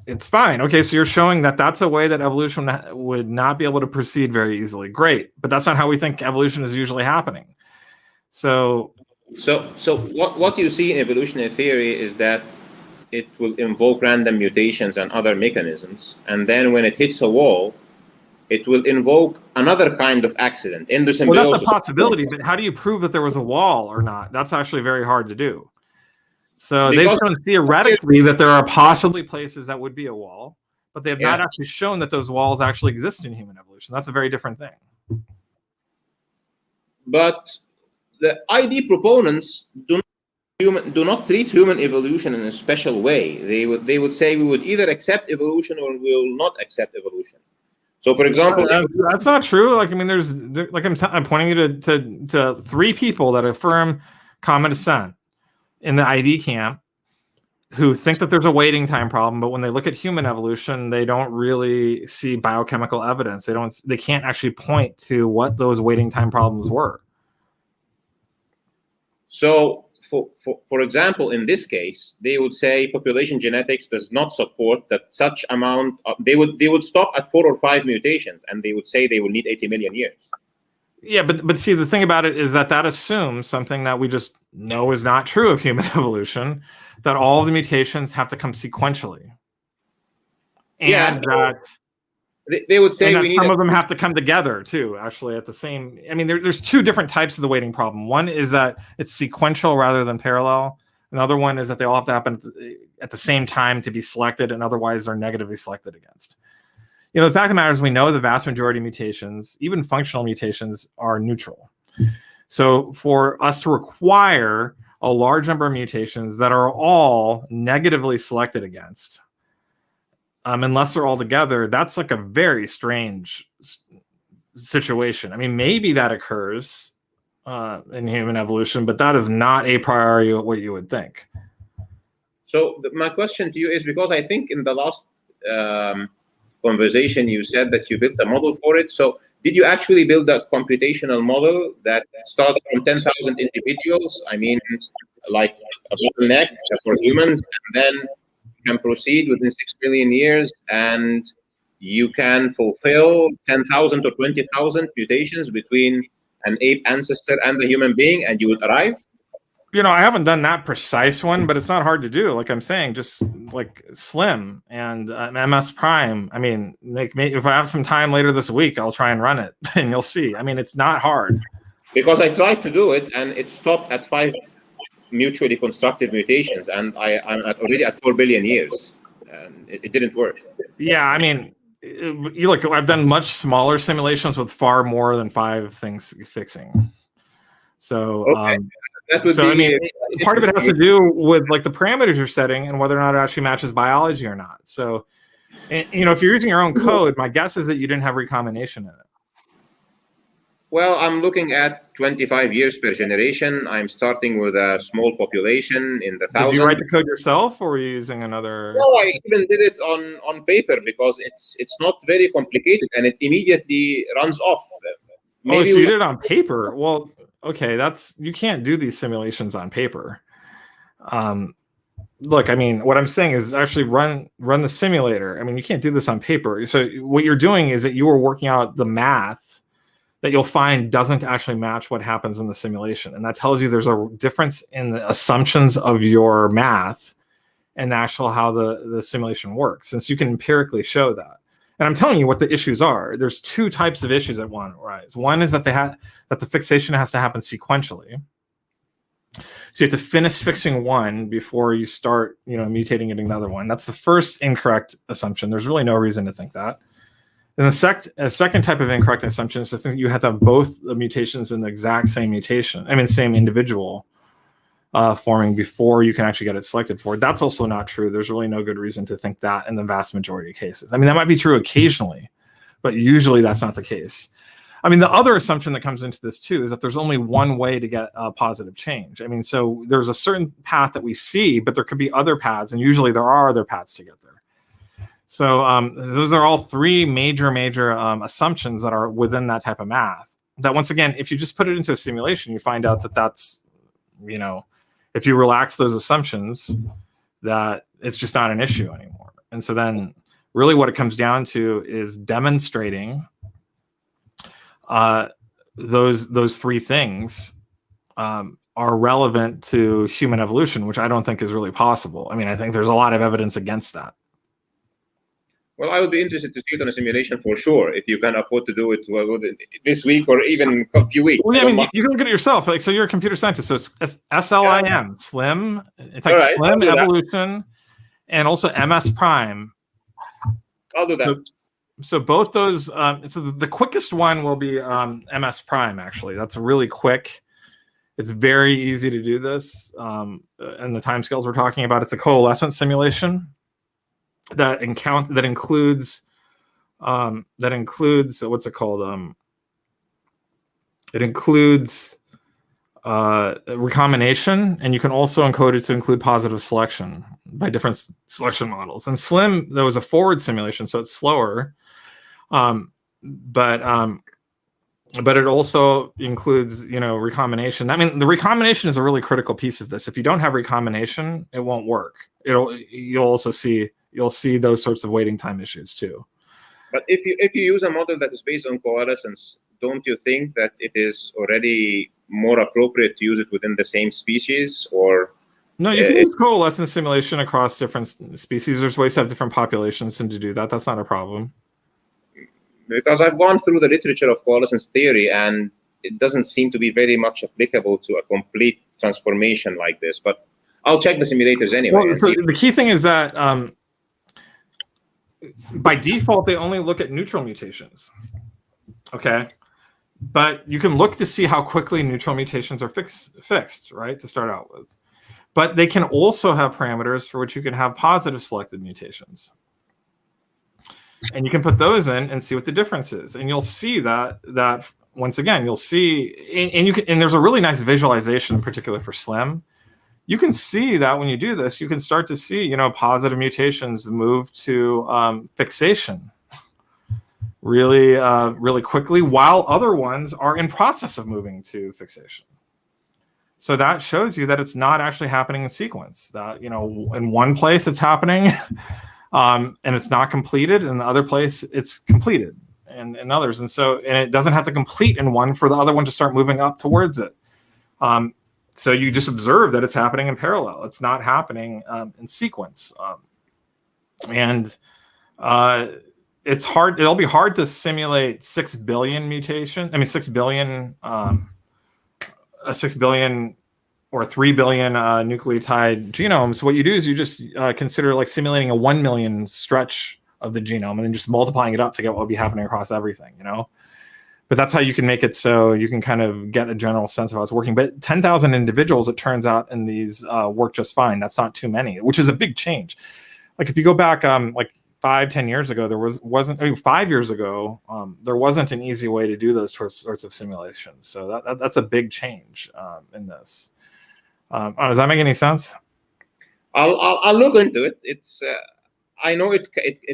it's fine. Okay, so you're showing that that's a way that evolution would not be able to proceed very easily. Great, but that's not how we think evolution is usually happening. So what you see in evolutionary theory is that it will invoke random mutations and other mechanisms, and then when it hits a wall, it will invoke another kind of accident. Well, that's a possibility, but how do you prove that there was a wall or not? That's actually very hard to do. So they've shown theoretically that there are possibly places that would be a wall, but they have not actually shown that those walls actually exist in human evolution. That's a very different thing. But the ID proponents do not treat human evolution in a special way. They would say we would either accept evolution or we will not accept evolution. So, for example, that's not true. I'm pointing you to 3 people that affirm common descent in the ID camp. who think that there's a waiting time problem, but when they look at human evolution, they don't really see biochemical evidence. They can't actually point to what those waiting time problems were. So, for example, in this case, they would say population genetics does not support that such amount. They would stop at 4 or 5 mutations, and they would say they will need 80 million years. Yeah, but see, the thing about it is that assumes something that we just know is not true of human evolution, that all of the mutations have to come sequentially. And that they would say and that some of them have to come together too, actually, at the same. I mean, there's 2 different types of the waiting problem. One is that it's sequential rather than parallel. Another one is that they all have to happen at the same time to be selected, and otherwise they're negatively selected against. You know, the fact of the matter is we know the vast majority of mutations, even functional mutations, are neutral. So for us to require a large number of mutations that are all negatively selected against, unless they're all together, that's like a very strange situation. I mean, maybe that occurs in human evolution, but that is not a priori what you would think. So my question to you is, because I think in the last conversation you said that you built a model for it. So did you actually build a computational model that starts from 10,000 individuals? I mean, like a bottleneck for humans, and then can proceed within 6 million years, and you can fulfill 10,000 or 20,000 mutations between an ape ancestor and the human being, and you would arrive? You know, I haven't done that precise one, but it's not hard to do. Like I'm saying, just like Slim and MS Prime. I mean, if I have some time later this week, I'll try and run it, and you'll see. I mean, it's not hard. Because I tried to do it, and it stopped at 5 mutually constructive mutations, and I'm already at 4 billion years, and it didn't work. Yeah, I mean, you look. I've done much smaller simulations with far more than 5 things fixing. So. Okay. So I mean, part of it has to do with like the parameters you're setting and whether or not it actually matches biology or not. So, you know, if you're using your own code, my guess is that you didn't have recombination in it. Well, I'm looking at 25 years per generation. I'm starting with a small population in the thousands. Did you write the code yourself, or were you using another? No, I even did it on paper because it's not very complicated and it immediately runs off. Maybe so you did it on paper. Well, okay, you can't do these simulations on paper. Look, I mean, what I'm saying is actually run the simulator. I mean, you can't do this on paper. So what you're doing is that you are working out the math that you'll find doesn't actually match what happens in the simulation. And that tells you there's a difference in the assumptions of your math and actual how the simulation works. Since you can empirically show that. And I'm telling you what the issues are. There's 2 types of issues that want to arise. One is that the fixation has to happen sequentially. So you have to finish fixing one before you start, you know, mutating into another one. That's the first incorrect assumption. There's really no reason to think that. And a second type of incorrect assumption is to think you have to have both the mutations in the exact same mutation. I mean, same individual forming before you can actually get it selected for. That's also not true. There's really no good reason to think that in the vast majority of cases. I mean, that might be true occasionally, but usually that's not the case. I mean, the other assumption that comes into this too is that there's only one way to get a positive change. I mean, so there's a certain path that we see, but there could be other paths, and usually there are other paths to get there. So those are all 3 major assumptions that are within that type of math. That once again, if you just put it into a simulation, you find out that that's, you know, if you relax those assumptions, that it's just not an issue anymore. And so then really what it comes down to is demonstrating those 3 things are relevant to human evolution, which I don't think is really possible. I mean, I think there's a lot of evidence against that. Well, I would be interested to see it on a simulation for sure, if you can afford to do it this week or even a few weeks. Well, yeah, I mean, you can look at it yourself. Like, so you're a computer scientist, so it's SLIM, yeah. Slim. It's like right, Slim Evolution, and also MS Prime. I'll do that. So both those. So the quickest one will be MS Prime. Actually, that's really quick. It's very easy to do this, and the timescales we're talking about. It's a coalescence simulation that includes what's it called? It includes recombination, and you can also encode it to include positive selection. by different selection models. And SLIM, there was a forward simulation, so it's slower. But it also includes, recombination. I mean, the recombination is a really critical piece of this. If you don't have recombination, it won't work. You'll see those sorts of waiting time issues too. But if you use a model that is based on coalescence, don't you think that it is already more appropriate to use it within the same species? Or no, you can use coalescence simulation across different species. There's ways to have different populations and to do that. That's not a problem. Because I've gone through the literature of coalescence theory, and it doesn't seem to be very much applicable to a complete transformation like this. But I'll check the simulators anyway. Well, so the key thing is that by default, they only look at neutral mutations. Okay. But you can look to see how quickly neutral mutations are fixed, right, to start out with. But they can also have parameters for which you can have positive selected mutations. And you can put those in and see what the difference is. And you'll see that once again, you'll see, and there's a really nice visualization in particular for SLIM. You can see that when you do this, you can start to see, positive mutations move to fixation really, really quickly, while other ones are in process of moving to fixation. So that shows you that it's not actually happening in sequence. That, in one place it's happening, and it's not completed. In the other place, it's completed, and others. And it doesn't have to complete in one for the other one to start moving up towards it. So you just observe that it's happening in parallel. It's not happening in sequence. It's hard. It'll be hard to simulate 6 billion mutation. I mean, 6 billion, 6 billion or 3 billion nucleotide genomes. What you do is you just consider like simulating a 1 million stretch of the genome and then just multiplying it up to get what will be happening across everything, But that's how you can make it so you can kind of get a general sense of how it's working. But 10,000 individuals, it turns out, in these work just fine. That's not too many, which is a big change. Like if you go back like 5-10 years ago, there wasn't 5 years ago, there wasn't an easy way to do those sorts of simulations. So that's a big change in this. Does that make any sense? I'll look into it. It's I know it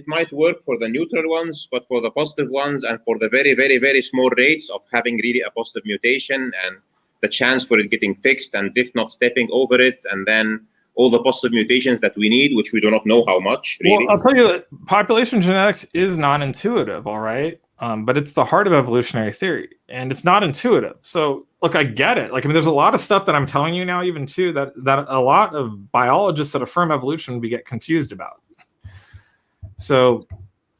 might work for the neutral ones, but for the positive ones and for the very, very, very small rates of having really a positive mutation and the chance for it getting fixed and if not stepping over it, and then all the positive mutations that we need, which we do not know how much, really. Well, I'll tell you that population genetics is non-intuitive, all right? But it's the heart of evolutionary theory, and it's not intuitive. So, look, I get it. Like, I mean, there's a lot of stuff that I'm telling you now, even too, that a lot of biologists that affirm evolution get confused about. So,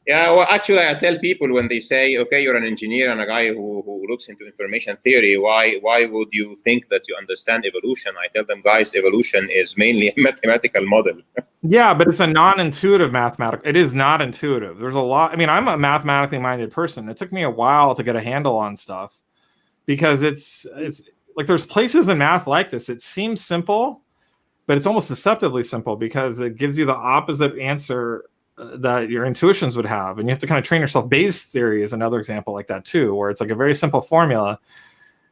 yeah, well, actually, I tell people when they say, okay, you're an engineer and a guy who looks into information theory, why would you think that you understand evolution? I tell them, guys, evolution is mainly a mathematical model. Yeah, but it's a non-intuitive mathematical. It is not intuitive. There's a lot. I mean, I'm a mathematically minded person. It took me a while to get a handle on stuff because it's like there's places in math like this. It seems simple, but it's almost deceptively simple because it gives you the opposite answer that your intuitions would have, and you have to kind of train yourself. Bayes theory is another example like that too, where it's like a very simple formula,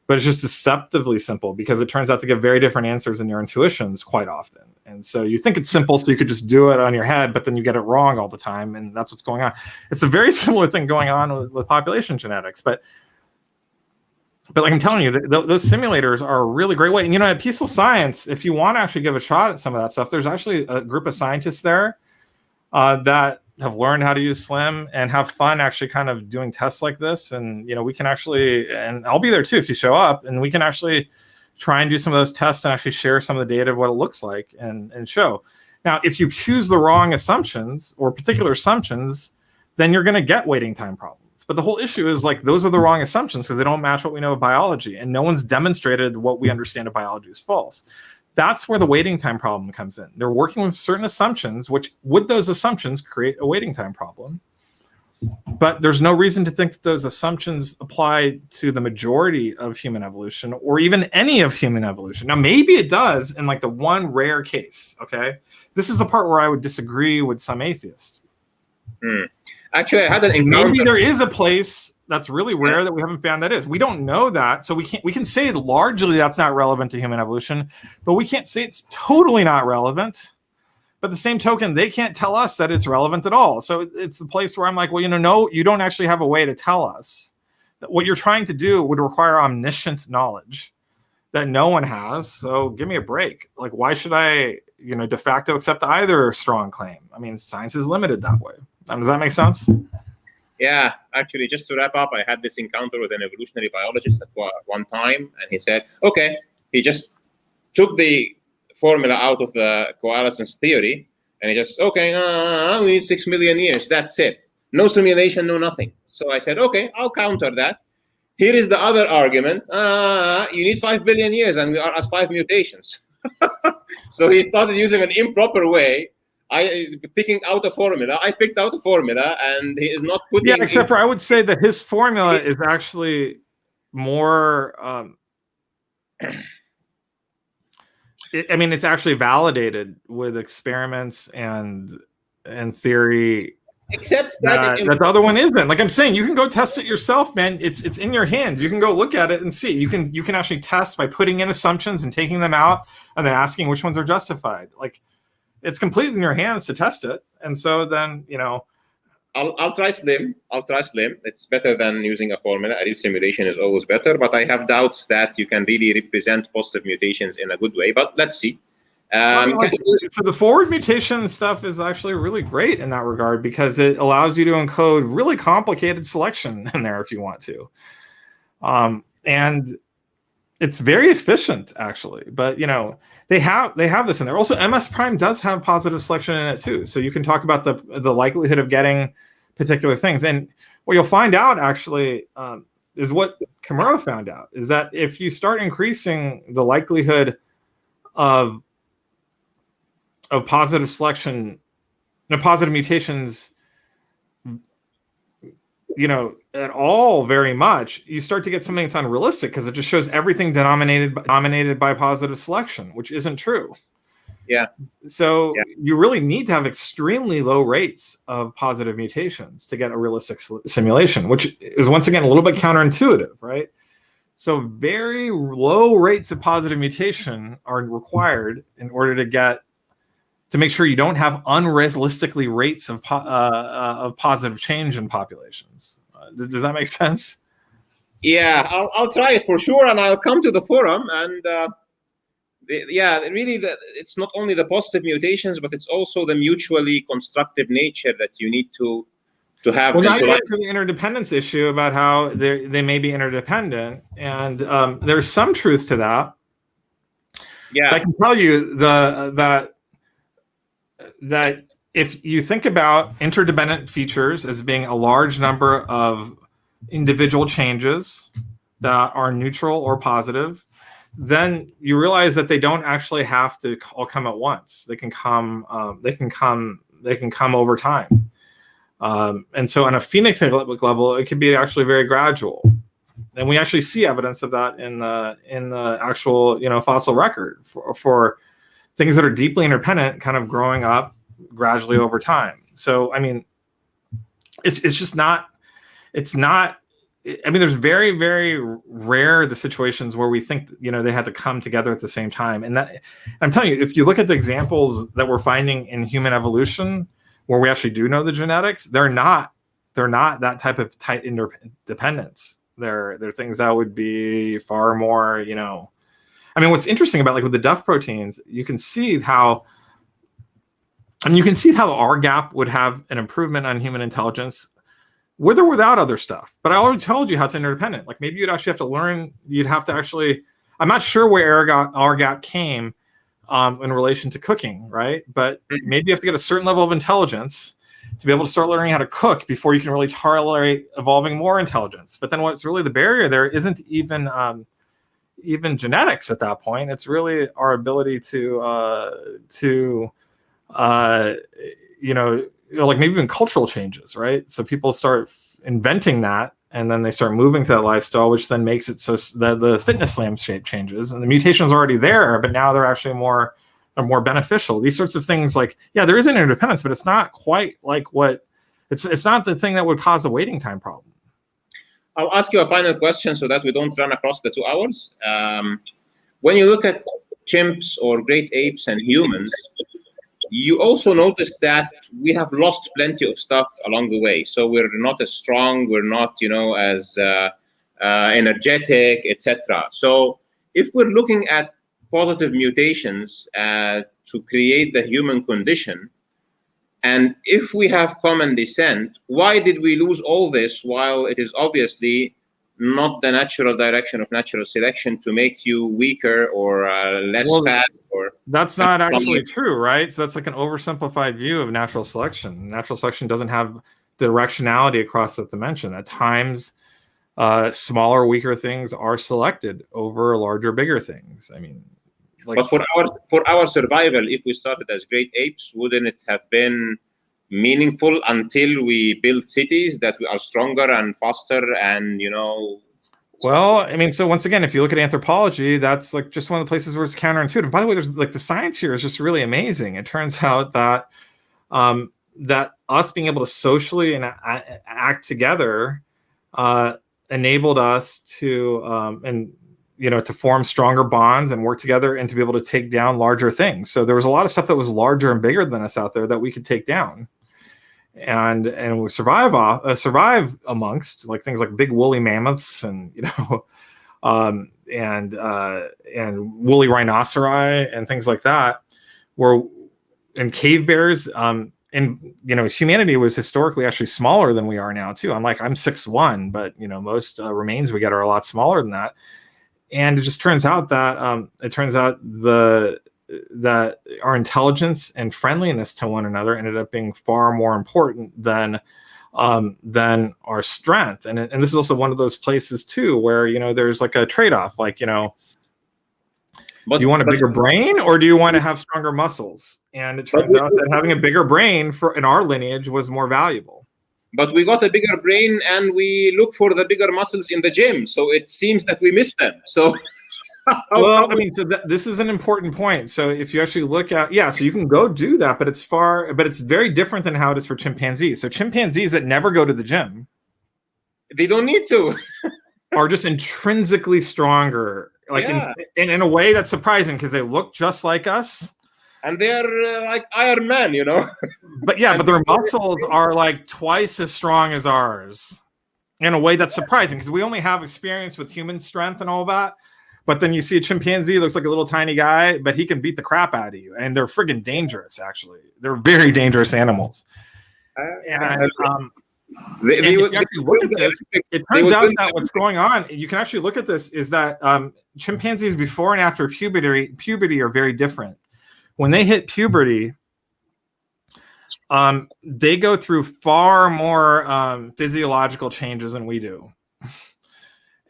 but it's just deceptively simple because it turns out to give very different answers in your intuitions quite often. And so you think it's simple, so you could just do it on your head, but then you get it wrong all the time, and that's what's going on. It's a very similar thing going on with population genetics, but like I'm telling you, those simulators are a really great way. And at Peaceful Science, if you want to actually give a shot at some of that stuff, there's actually a group of scientists there that have learned how to use SLIM and have fun actually kind of doing tests like this. And, we can actually, and I'll be there too if you show up, and we can actually try and do some of those tests and actually share some of the data of what it looks like and show. Now, if you choose the wrong assumptions or particular assumptions, then you're going to get waiting time problems. But the whole issue is like, those are the wrong assumptions because they don't match what we know of biology, and no one's demonstrated what we understand of biology is false. That's where the waiting time problem comes in. They're working with certain assumptions, which would those assumptions create a waiting time problem? But there's no reason to think that those assumptions apply to the majority of human evolution or even any of human evolution. Now, maybe it does in like the one rare case, okay? This is the part where I would disagree with some atheists. Actually, I had an encounter. Maybe there is a place that's really rare that we haven't found that is. We don't know that, so we can say largely that's not relevant to human evolution, but we can't say it's totally not relevant But the same token, they can't tell us that it's relevant at all. So it's the place where I'm like, well, no, you don't actually have a way to tell us. What you're trying to do would require omniscient knowledge that no one has. So give me a break. Like, why should I, de facto accept either strong claim? I mean, science is limited that way. Does that make sense? Yeah, actually, just to wrap up, I had this encounter with an evolutionary biologist at one time, and he said, okay, he just took the formula out of the coalescence theory, and he just, okay, we need 6 million years. That's it. No simulation, no nothing. So I said, okay, I'll counter that. Here is the other argument. You need 5 billion years, and we are at 5 mutations. So he started using an improper way. Picking out a formula. I picked out a formula, and he is not putting. Yeah, except for I would say that his formula is actually more. It's actually validated with experiments and theory. Except that the other one isn't. Like I'm saying, you can go test it yourself, man. It's in your hands. You can go look at it and see. You can actually test by putting in assumptions and taking them out, and then asking which ones are justified. Like, it's completely in your hands to test it. And so then, I'll try SLIM. It's better than using a formula. A real simulation is always better, but I have doubts that you can really represent positive mutations in a good way. But let's see. So the forward mutation stuff is actually really great in that regard, because it allows you to encode really complicated selection in there if you want to. And it's very efficient, actually. But, they have this in there. Also, MS Prime does have positive selection in it too. So you can talk about the likelihood of getting particular things. And what you'll find out actually is what Kimura found out, is that if you start increasing the likelihood of positive selection, positive mutations, at all very much, you start to get something that's unrealistic, because it just shows everything dominated by positive selection, which isn't true. Yeah. So you really need to have extremely low rates of positive mutations to get a realistic simulation, which is once again a little bit counterintuitive, right? So very low rates of positive mutation are required in order to make sure you don't have unrealistically rates of positive change in populations. Does that make sense? Yeah, I'll try it for sure, and I'll come to the forum. And really, it's not only the positive mutations, but it's also the mutually constructive nature that you need to have. Well, now you get to the interdependence issue about how they may be interdependent, and there's some truth to that. Yeah, I can tell you that if you think about interdependent features as being a large number of individual changes that are neutral or positive, then you realize that they don't actually have to all come at once. They can come over time. And so on a phenotypic level, it can be actually very gradual. And we actually see evidence of that in the actual fossil record for things that are deeply interdependent, kind of growing up gradually over time. So, it's just not, there's very, very rare the situations where we think, they had to come together at the same time. And that, I'm telling you, if you look at the examples that we're finding in human evolution, where we actually do know the genetics, they're not that type of tight interdependence. They're things that would be far more, what's interesting about, like, with the Duff proteins, you can see how the R gap would have an improvement on human intelligence with or without other stuff. But I already told you how it's interdependent. Like, maybe you'd actually have to learn, I'm not sure where R gap came in relation to cooking, right? But maybe you have to get a certain level of intelligence to be able to start learning how to cook before you can really tolerate evolving more intelligence. But then what's really the barrier there isn't even genetics at that point. It's really our ability to like maybe even cultural changes, right? So people start inventing that, and then they start moving to that lifestyle, which then makes it so that the fitness landscape changes, and the mutations are already there, but now they're actually more beneficial. These sorts of things, like, there is an interdependence, but it's not quite like it's not the thing that would cause a waiting time problem. I'll ask you a final question so that we don't run across the 2 hours. When you look at chimps or great apes and humans, you also notice that we have lost plenty of stuff along the way. So we're not as strong, we're not, as energetic, etc. So if we're looking at positive mutations to create the human condition, and if we have common descent, why did we lose all this while it is obviously not the natural direction of natural selection to make you weaker or less fast? Or that's not actually true, right? So that's like an oversimplified view of natural selection. Natural selection doesn't have directionality across the dimension. At times, smaller, weaker things are selected over larger, bigger things. I mean, but for our survival, if we started as great apes, wouldn't it have been meaningful until we build cities that we are stronger and faster and Well, I mean, so once again, if you look at anthropology, that's like just one of the places where it's counterintuitive. And by the way, there's like the science here is just really amazing. It turns out that that us being able to socially and act together enabled us to to form stronger bonds and work together and to be able to take down larger things. So there was a lot of stuff that was larger and bigger than us out there that we could take down. And we survive amongst like things like big woolly mammoths and and woolly rhinoceri and things like that, and cave bears. And humanity was historically actually smaller than we are now too. I'm 6'1", but most remains we get are a lot smaller than that. And it just turns out that that our intelligence and friendliness to one another ended up being far more important than our strength. And this is also one of those places too where there's like a trade-off, like do you want a bigger brain or do you want to have stronger muscles? And it turns out that having a bigger brain in our lineage was more valuable. But we got a bigger brain and we look for the bigger muscles in the gym, so it seems that we miss them. So well, I mean, so this is an important point. So if you actually look at, so you can go do that, but it's very different than how it is for chimpanzees. So chimpanzees that never go to the gym, they don't need to, are just intrinsically stronger, in a way that's surprising because they look just like us. And they're like Iron Man, But but their muscles are like twice as strong as ours in a way that's surprising because we only have experience with human strength and all that. But then you see a chimpanzee, looks like a little tiny guy, but he can beat the crap out of you. And they're friggin' dangerous, actually. They're very dangerous animals. It turns out that what's going on, you can actually look at this, is that chimpanzees before and after puberty are very different. When they hit puberty, they go through far more physiological changes than we do.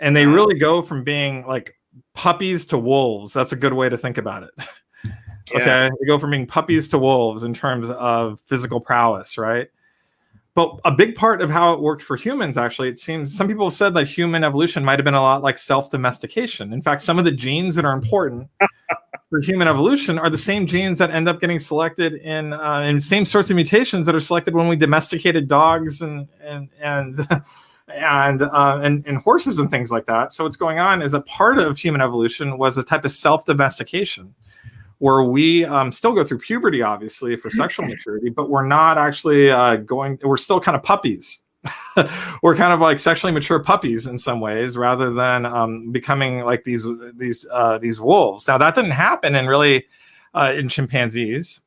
And they really go from being like puppies to wolves. That's a good way to think about it. Okay. They go from being puppies to wolves in terms of physical prowess, right? But a big part of how it worked for humans, actually, it seems some people have said that human evolution might have been a lot like self-domestication. In fact, some of the genes that are important for human evolution are the same genes that end up getting selected in same sorts of mutations that are selected when we domesticated dogs and horses and things like that. So what's going on is a part of human evolution was a type of self-domestication where we still go through puberty, obviously, for sexual maturity, but we're not actually we're still kind of puppies. We're kind of like sexually mature puppies in some ways, rather than becoming like these wolves. Now that didn't happen in chimpanzees.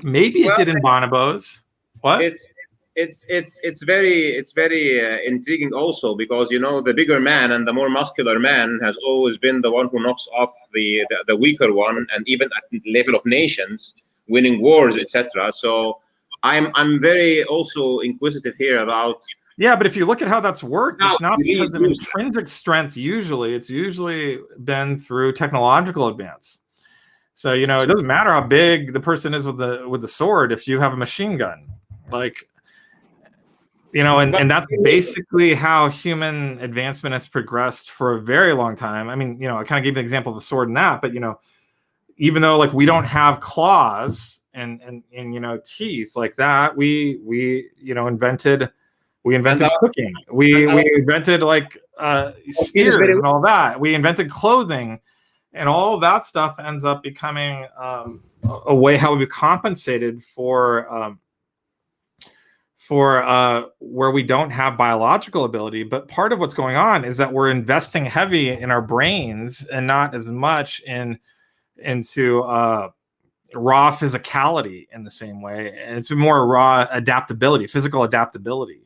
Maybe it did in bonobos. What? It's very intriguing also because the bigger man and the more muscular man has always been the one who knocks off the weaker one, and even at the level of nations, winning wars, etc. So I'm very also inquisitive here about. Yeah, but if you look at how that's worked, it's not because of intrinsic strength. It's usually been through technological advance. So it doesn't matter how big the person is with the sword if you have a machine gun, and that's basically how human advancement has progressed for a very long time. I mean, I kind of gave an example of a sword and that, but even though we don't have claws and teeth like that, we invented cooking. We invented spears and all that. We invented clothing, and all that stuff ends up becoming a way how we compensated for where we don't have biological ability. But part of what's going on is that we're investing heavy in our brains and not as much into raw physicality in the same way. And it's been more raw adaptability, physical adaptability.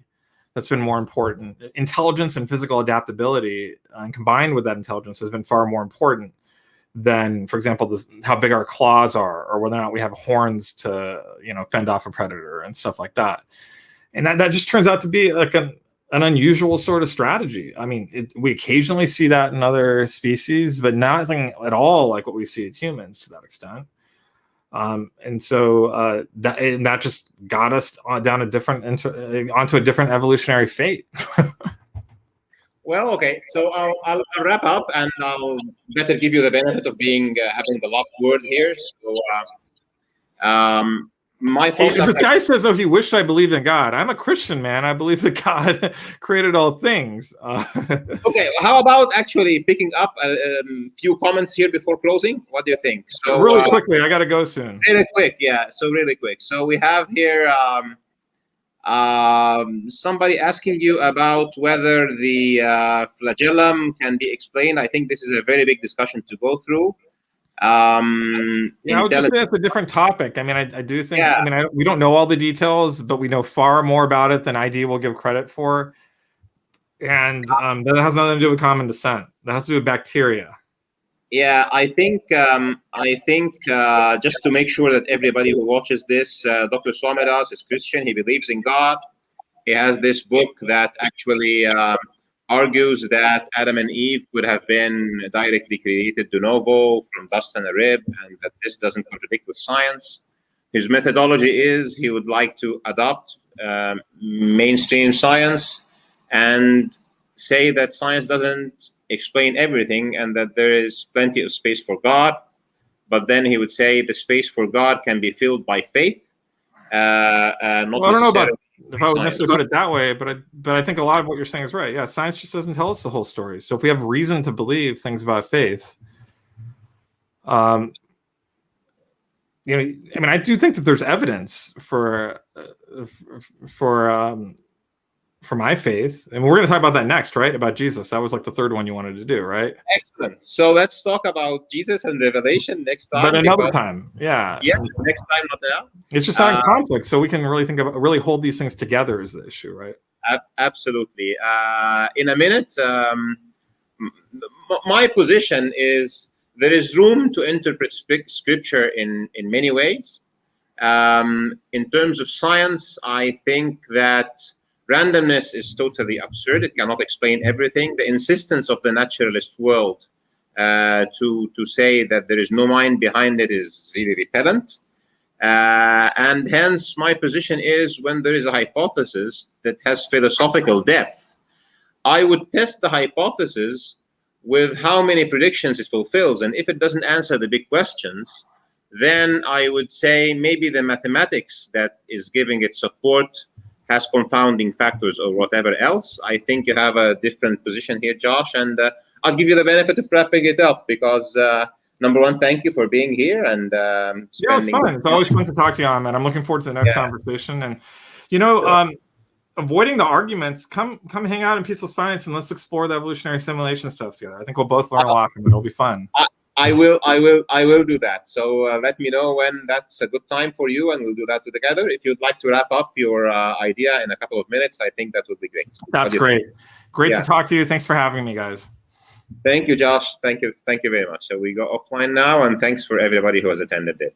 That's been more important. Intelligence and physical adaptability, and combined with that intelligence, has been far more important than, for example, how big our claws are, or whether or not we have horns to, fend off a predator and stuff like that. And that just turns out to be like an unusual sort of strategy. I mean, we occasionally see that in other species, but nothing at all like what we see in humans to that extent. And so that just got us down onto a different evolutionary fate. Well, okay. So I'll wrap up, and I'll better give you the benefit of being having the last word here. So, my thoughts. This guy says, "Oh, he wished I believed in God." I'm a Christian, man. I believe that God created all things. Okay. How about actually picking up a few comments here before closing? What do you think? So really quickly, I got to go soon. Really quick, yeah. So really quick. So we have here somebody asking you about whether the flagellum can be explained. I think this is a very big discussion to go through. I would just say that's a different topic. I mean, I do think, we don't know all the details, but we know far more about it than ID will give credit for. And that has nothing to do with common descent. That has to do with bacteria. Yeah, I think just to make sure that everybody who watches this, Dr. Swamidass is Christian. He believes in God. He has this book that actually argues that Adam and Eve could have been directly created de novo from dust and a rib, and that this doesn't contradict with science. His methodology is he would like to adopt mainstream science and say that science doesn't explain everything and that there is plenty of space for God. But then he would say the space for God can be filled by faith. I don't know about if I would necessarily put it that way, but I think a lot of what you're saying is right. Yeah, science just doesn't tell us the whole story. So if we have reason to believe things about faith, I do think that there's evidence for my faith, and we're going to talk about that next, right? About Jesus. That was like the third one you wanted to do, right? Excellent. So let's talk about Jesus and Revelation next time. But another time, yeah. Yeah, next time, not now. It's just not in conflict, so we can really hold these things together is the issue, right? Absolutely. In a minute, my position is there is room to interpret scripture in many ways. In terms of science, I think that randomness is totally absurd. It cannot explain everything. The insistence of the naturalist world to say that there is no mind behind it is really repellent. And hence, my position is when there is a hypothesis that has philosophical depth, I would test the hypothesis with how many predictions it fulfills. And if it doesn't answer the big questions, then I would say maybe the mathematics that is giving it support has confounding factors or whatever else. I think you have a different position here, Josh, and I'll give you the benefit of wrapping it up because number one, thank you for being here. And yeah, it's fun. It's always fun to talk to you, man. I'm looking forward to the next conversation. And avoiding the arguments, come hang out in Peaceful Science and let's explore the evolutionary simulation stuff together. I think we'll both learn a lot from it. It'll be fun. I will do that. So let me know when that's a good time for you, and we'll do that together. If you'd like to wrap up your idea in a couple of minutes, I think that would be great. That's great. Great to talk to you. Thanks for having me, guys. Thank you, Josh. Thank you very much. So we go offline now, and thanks for everybody who has attended it.